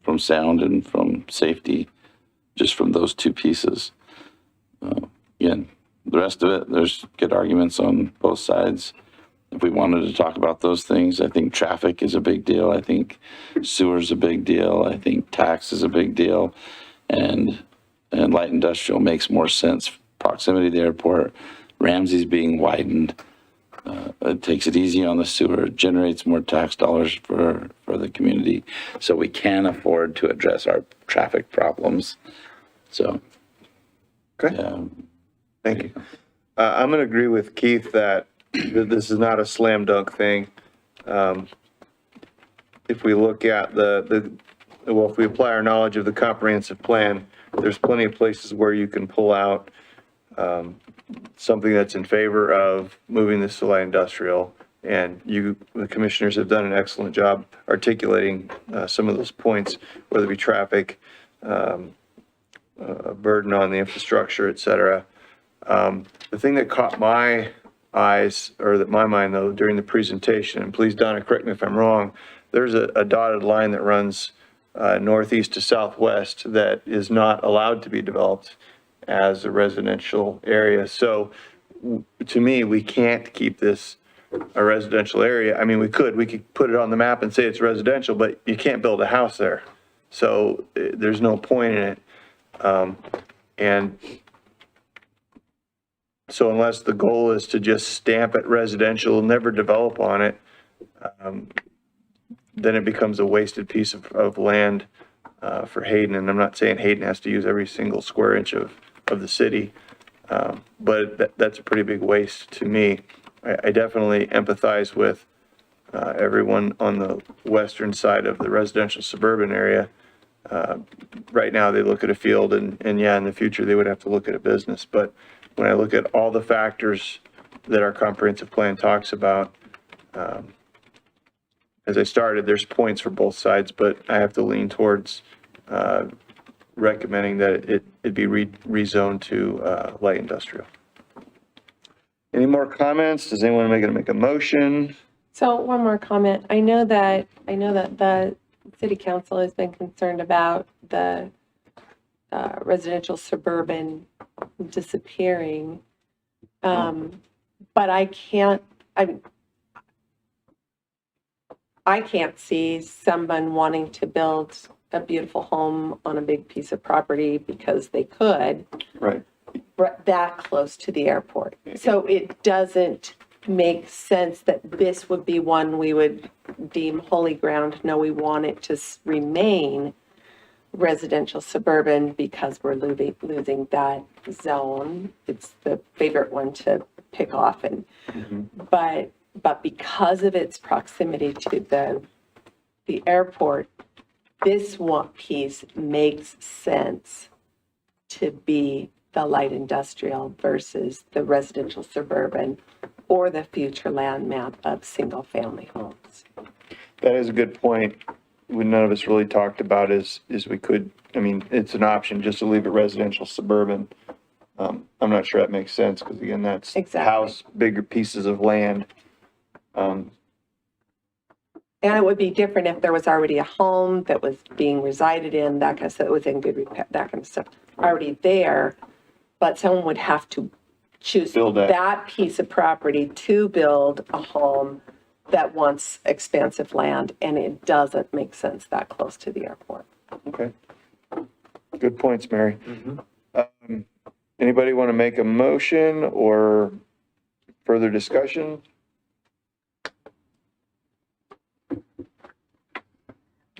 from sound and from safety, just from those two pieces. Again, the rest of it, there's good arguments on both sides. If we wanted to talk about those things, I think traffic is a big deal. I think sewer's a big deal. I think tax is a big deal. And light industrial makes more sense. Proximity to the airport, Ramsey's being widened. It takes it easy on the sewer, generates more tax dollars for the community. So we can afford to address our traffic problems. So, Okay. Thank you. I'm going to agree with Keith that this is not a slam dunk thing. If we look at if we apply our knowledge of the comprehensive plan, there's plenty of places where you can pull out something that's in favor of moving this to light industrial. And the commissioners have done an excellent job articulating some of those points, whether it be traffic, a burden on the infrastructure, et cetera. The thing that caught my eyes, or that my mind though, during the presentation, and please Donna, correct me if I'm wrong, there's a dotted line that runs northeast to southwest that is not allowed to be developed as a residential area. So to me, we can't keep this a residential area. I mean, we could put it on the map and say it's residential, but you can't build a house there. So there's no point in it. And so unless the goal is to just stamp it residential, never develop on it, then it becomes a wasted piece of land for Hayden. And I'm not saying Hayden has to use every single square inch of the city, but that's a pretty big waste to me. I definitely empathize with everyone on the western side of the residential suburban area. Right now, they look at a field and yeah, in the future, they would have to look at a business. But when I look at all the factors that our comprehensive plan talks about, as I started, there's points for both sides, but I have to lean towards recommending that it be rezoned to light industrial. Any more comments? Does anyone make a motion? So one more comment. I know that the city council has been concerned about the residential suburban disappearing. But I can't see someone wanting to build a beautiful home on a big piece of property because they could. Right. That close to the airport. So it doesn't make sense that this would be one we would deem holy ground. No, we want it to remain residential suburban because we're losing that zone. It's the favorite one to pick off, and but because of its proximity to the airport, this one piece makes sense to be the light industrial versus the residential suburban or the future land map of single family homes. That is a good point. What none of us really talked about is we could, I mean, it's an option just to leave it residential suburban. I'm not sure that makes sense because again, that's Exactly. house, bigger pieces of land. And it would be different if there was already a home that was being resided in, that kind of stuff, was in good repair, that kind of stuff already there. But someone would have to choose Build that piece of property to build a home that wants expansive land, and it doesn't make sense that close to the airport. Okay. Good points, Mary. Anybody want to make a motion or further discussion?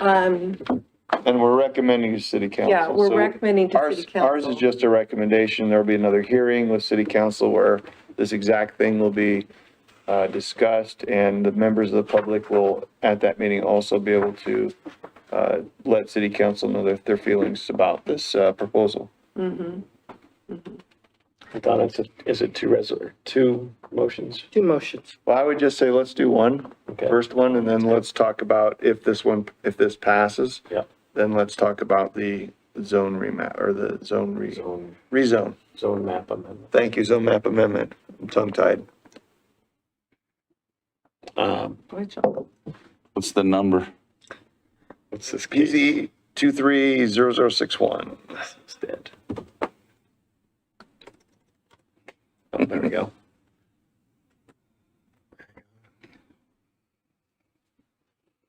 And we're recommending to city council. Yeah, we're So recommending to ours- city council. Ours is just a recommendation. There'll be another hearing with city council where this exact thing will be discussed, and the members of the public will, at that meeting, also be able to let city council know their feelings about this proposal. Donna, is it two motions? Two motions. Well, I would just say, let's do one, Okay. first one, and then let's talk about if this passes. Yeah. Then let's talk about the zone remap, or the zone rezone. Zone map amendment. Thank you, zone map amendment. I'm tongue-tied. What's the number? What's this case? PZ 230061. It's dead. Oh, there we go.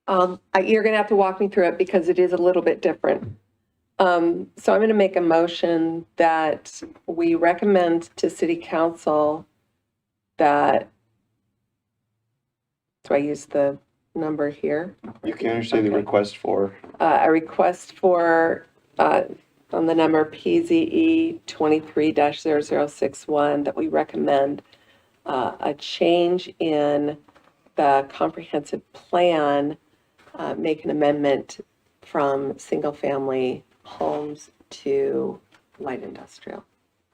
You're gonna have to walk me through it because it is a little bit different. So I'm gonna make a motion that we recommend to city council that, do I use the number here? You can understand the request for, A request for, on the number PZE 23-0061, that we recommend a change in the comprehensive plan, make an amendment from single-family homes to light industrial.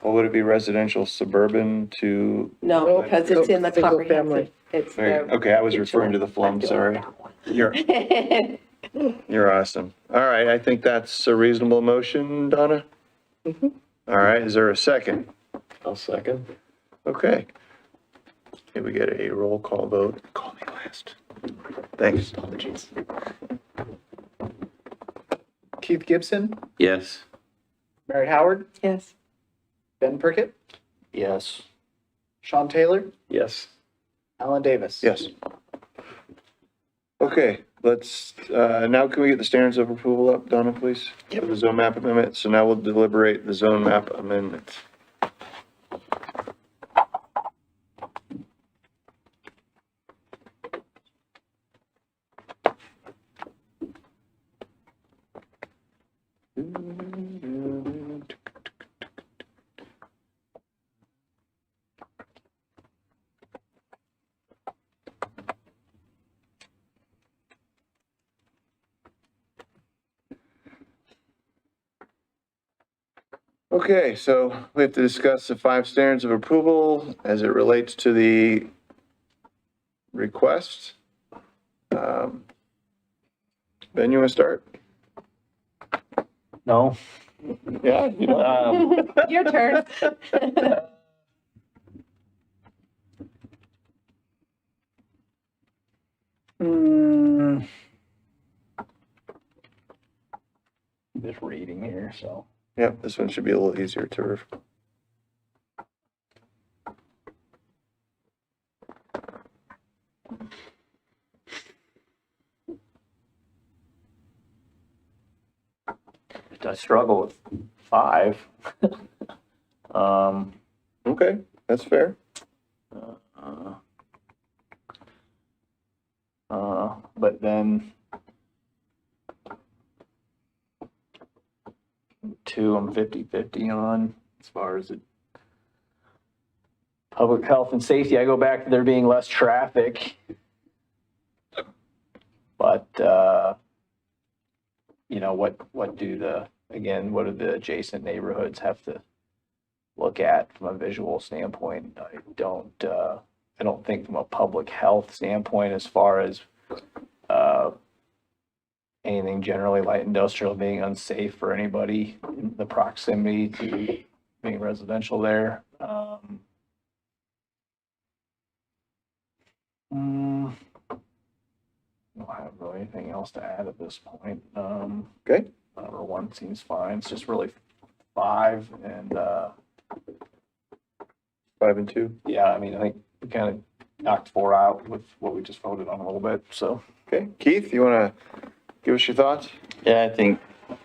what would it be, residential suburban to? No, because it's in the Single comprehensive. family. It's There you- the. Okay, I was referring to the flum, sorry. You're awesome. All right, I think that's a reasonable motion, Donna? All right, is there a second? I'll second. Okay. Can we get a roll call vote? Call me last. Thanks. Apologies. Keith Gibson, Yes. Mary Howard, Yes. Ben Prickett, Yes. Sean Taylor, Yes. Alan Davis. Yes. Okay, let's, now can we get the standards of approval up, Donna, please? Yep. The zone map amendment. So now we'll deliberate the zone map amendment. Okay, so we have to discuss the 5 standards of approval as it relates to the request. Ben, you want to start? No. Yeah, you know. Your turn. Mm, just reading here, so. Yep, this one should be a little easier to I struggle with 5. Okay, that's fair. But then 2, I'm 50-50 on as far as it. Public health and safety, I go back to there being less traffic. But, you know, what do the adjacent neighborhoods have to look at from a visual standpoint? I don't think from a public health standpoint as far as anything generally light industrial being unsafe for anybody in the proximity to being residential there. I don't have really anything else to add at this point. Okay. Number 1 seems fine. It's just really 5 and 5 and 2. yeah, I mean, I think we kind of knocked 4 out with what we just voted on a little bit, so. Okay, Keith, you want to give us your thoughts? Yeah, I think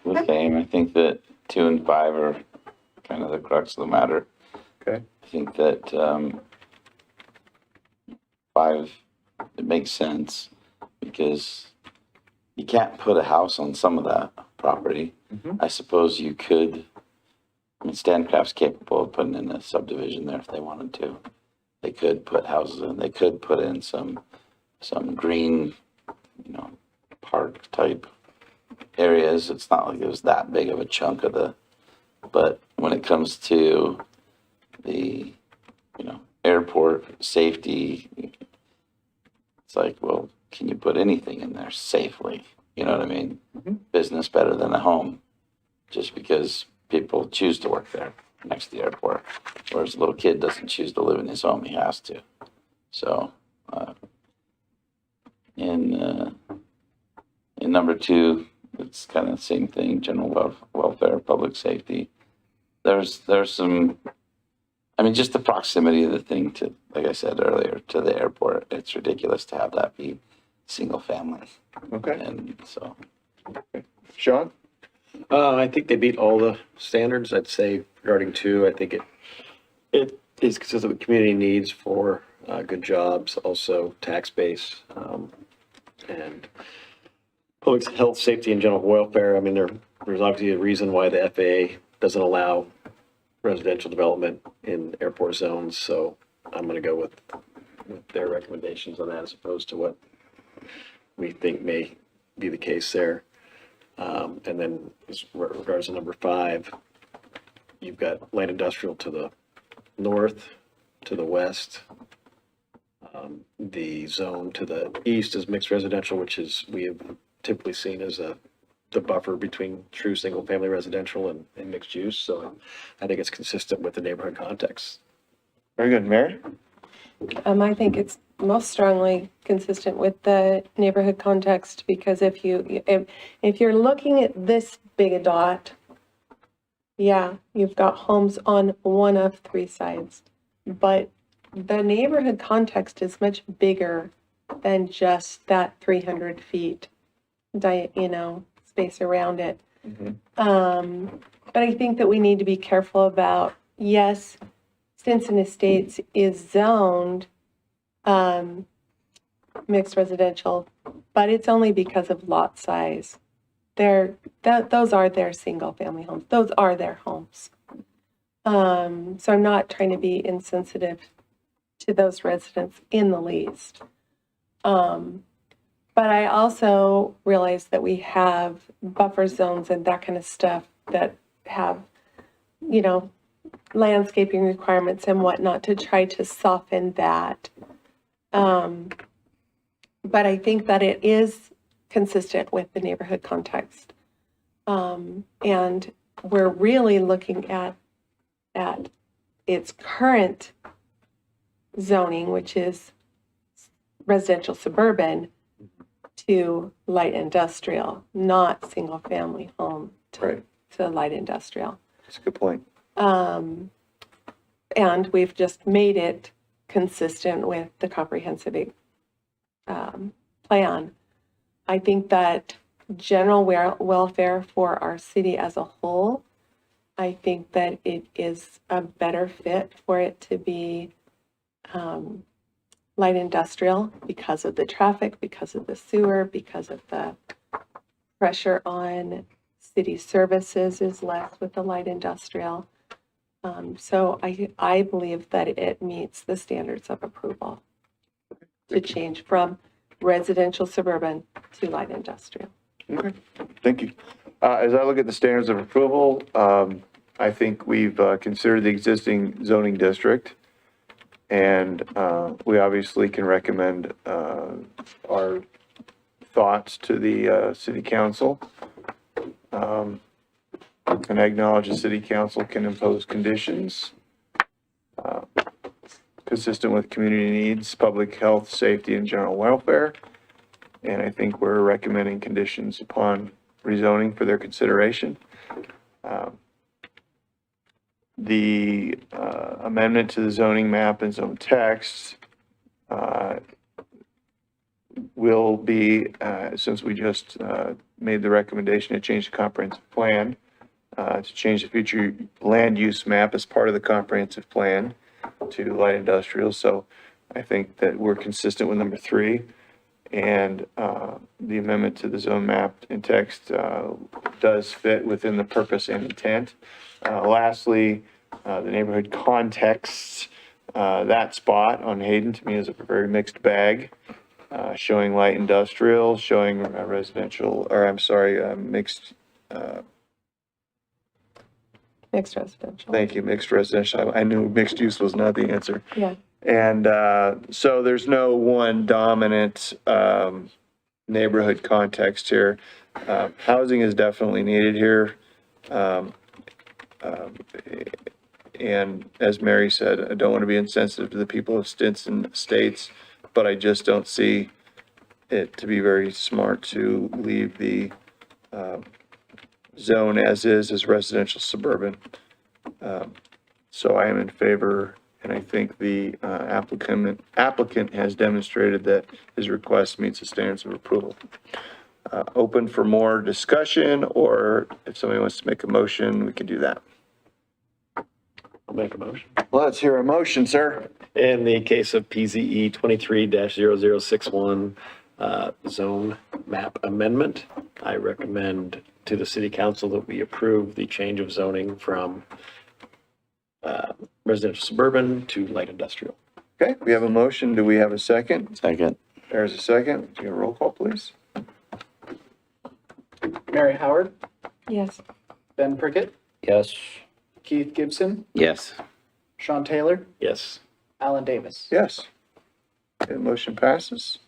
the same. I think that 2 and 5 are kind of the crux of the matter. Okay. I think that 5, it makes sense because you can't put a house on some of that property. Mhm. I suppose you could, I mean, Stancraft's capable of putting in a subdivision there if they wanted to. They could put houses in, they could put in some green, you know, park type areas. It's not like it was that big of a chunk of but when it comes to the, you know, airport safety, it's like, well, can you put anything in there safely? You know what I mean? Mhm. Business better than a home, just because people choose to work there next to the airport. Whereas a little kid doesn't choose to live in his home, he has to. So, in number 2, it's kind of the same thing, general welfare, public safety. There's some, I mean, just the proximity of the thing to, like I said earlier, to the airport. It's ridiculous to have that be single family. Okay. And so, Sean? I think they beat all the standards. I'd say regarding 2, I think it is consistent with community needs for good jobs, also tax base, and public health, safety, and general welfare. I mean, there's obviously a reason why the FAA doesn't allow residential development in airport zones, so I'm going to go with their recommendations on that as opposed to what we think may be the case there. And then as regards to number 5, you've got light industrial to the north, to the west. The zone to the east is mixed residential, which is, we have typically seen as the buffer between true single-family residential and mixed use. So I think it's consistent with the neighborhood context. Very good. Mary? I think it's most strongly consistent with the neighborhood context, because if you're looking at this big a dot, yeah, you've got homes on one of three sides. But the neighborhood context is much bigger than just that 300 feet, space around it. But I think that we need to be careful about, yes, Stinson Estates is zoned mixed residential, but it's only because of lot size. Those are their single-family homes. Those are their homes. So I'm not trying to be insensitive to those residents in the least. But I also realize that we have buffer zones and that kind of stuff that have, landscaping requirements and whatnot to try to soften that. But I think that it is consistent with the neighborhood context. And we're really looking at its current zoning, which is residential suburban, to light industrial, not single family home Right. to light industrial. That's a good point. And we've just made it consistent with the comprehensive plan. I think that general welfare for our city as a whole, I think that it is a better fit for it to be light industrial because of the traffic, because of the sewer, because of the pressure on city services is less with the light industrial. So I believe that it meets the standards of approval to change from residential suburban to light industrial. Okay, thank you. As I look at the standards of approval, I think we've considered the existing zoning district, and we obviously can recommend our thoughts to the city council. And acknowledge the city council can impose conditions consistent with community needs, public health, safety, and general welfare. And I think we're recommending conditions upon rezoning for their consideration. The amendment to the zoning map and zone text will be, since we just made the recommendation to change the comprehensive plan, to change the future land use map as part of the comprehensive plan to light industrial. So I think that we're consistent with number 3. And the amendment to the zone map and text does fit within the purpose and intent. Lastly, the neighborhood context, that spot on Hayden to me is a very mixed bag, showing light industrial, showing residential, or I'm sorry, mixed. Mixed residential. Thank you, mixed residential. I knew mixed use was not the answer. Yeah. And so there's no one dominant neighborhood context here. Housing is definitely needed here. And as Mary said, I don't want to be insensitive to the people of Stinson Estates, but I just don't see it to be very smart to leave the zone as residential suburban. So I am in favor, and I think the applicant has demonstrated that his request meets the standards of approval. Open for more discussion, or if somebody wants to make a motion, we can do that. I'll make a motion. Let's hear a motion, sir. In the case of PZE 23-0061 zone map amendment, I recommend to the city council that we approve the change of zoning from residential suburban to light industrial. Okay, we have a motion. Do we have a second? Second. There's a second. Do you have a roll call, please? Mary Howard, Yes. Ben Prickett, Yes. Keith Gibson, Yes. Sean Taylor, Yes. Alan Davis. Yes. Okay, motion passes.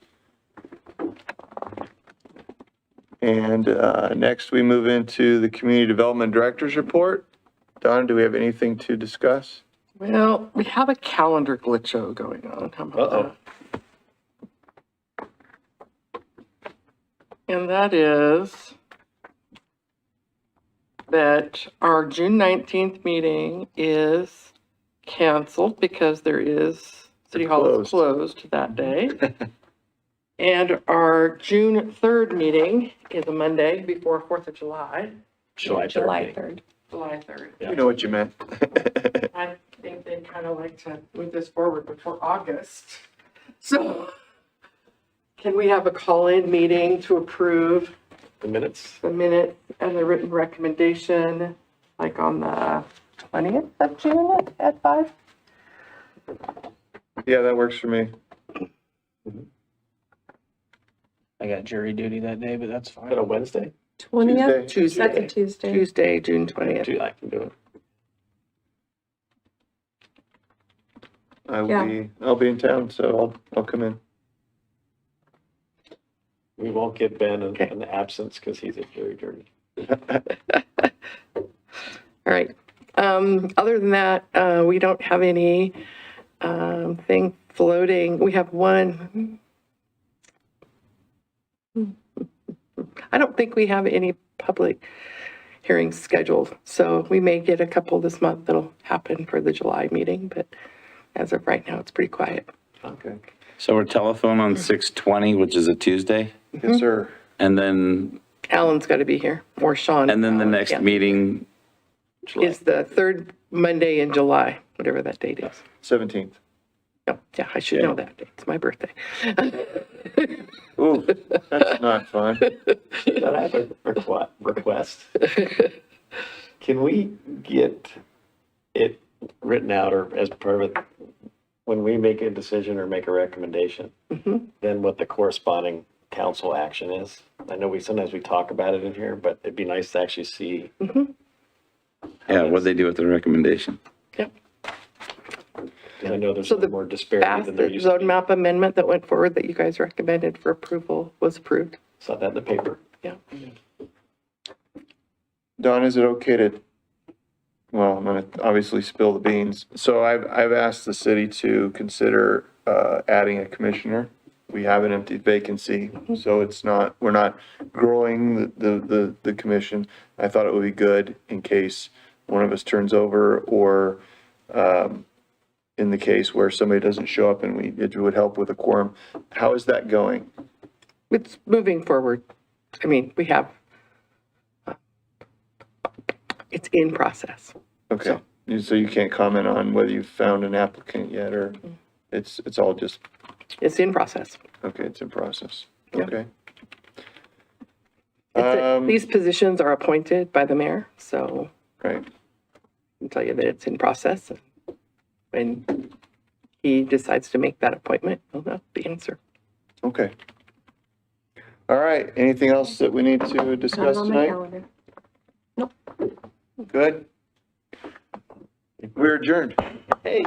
And next we move into the Community Development Director's Report. Don, do we have anything to discuss? Well, we have a calendar glitcho going on. How about Uh-oh. that? And that is that our June 19th meeting is canceled because there is, City Hall is closed that day. And our June 3rd meeting is a Monday before 4th of July, July 3rd. July meeting. 3rd. July 3rd. You know what you meant. I think they kind of like to move this forward before August. So can we have a call-in meeting to approve The minutes? the minutes and the written recommendation, like on the 20th of June at 5? Yeah, that works for me. I got jury duty that day, but that's Is that fine. a Wednesday? 20th? Tuesday. That's a Tuesday. Tuesday, June 20th. I can do it. I'll be in town, so I'll come in. We won't get Ben Okay. in the absence because he's at jury duty. All right. Other than that, we don't have any thing floating. We have one. I don't think we have any public hearings scheduled, so we may get a couple this month that'll happen for the July meeting, but as of right now, it's pretty quiet. Okay. So we're telephone on 6/20, which is a Tuesday, Yes, sir. and then, Alan's got to be here, or Sean. and then the next Yeah. meeting, Is the third Monday in July, whatever that date is. 17th. Oh, yeah, I should know that date. It's my birthday. Ooh, that's not fun. But I have a request. Can we get it written out or as part of it, when we make a decision or make a recommendation, then what the corresponding council action is? I know sometimes we talk about it in here, but it'd be nice to actually see. yeah, what'd they do with the recommendation? Yep. I know there's So a the little more disparity than there The used to zone be. map amendment that went forward that you guys recommended for approval was approved. Saw that in the paper. Yeah. Don, is it okay to, well, I'm gonna obviously spill the beans. So I've asked the city to consider adding a commissioner. We have an empty vacancy, so we're not growing the commission. I thought it would be good in case one of us turns over or in the case where somebody doesn't show up and it would help with a quorum. How is that going? It's moving forward. I mean, we have, it's in process. Okay, so you can't comment on whether you've found an applicant yet, or it's all just, It's in process. okay, it's in process, Yeah. okay? These positions are appointed by the mayor, so Right, I can tell you that it's in process. When he decides to make that appointment, he'll know the answer. okay. All right, anything else that we need to discuss On my tonight? calendar. Good? We're adjourned. Hey.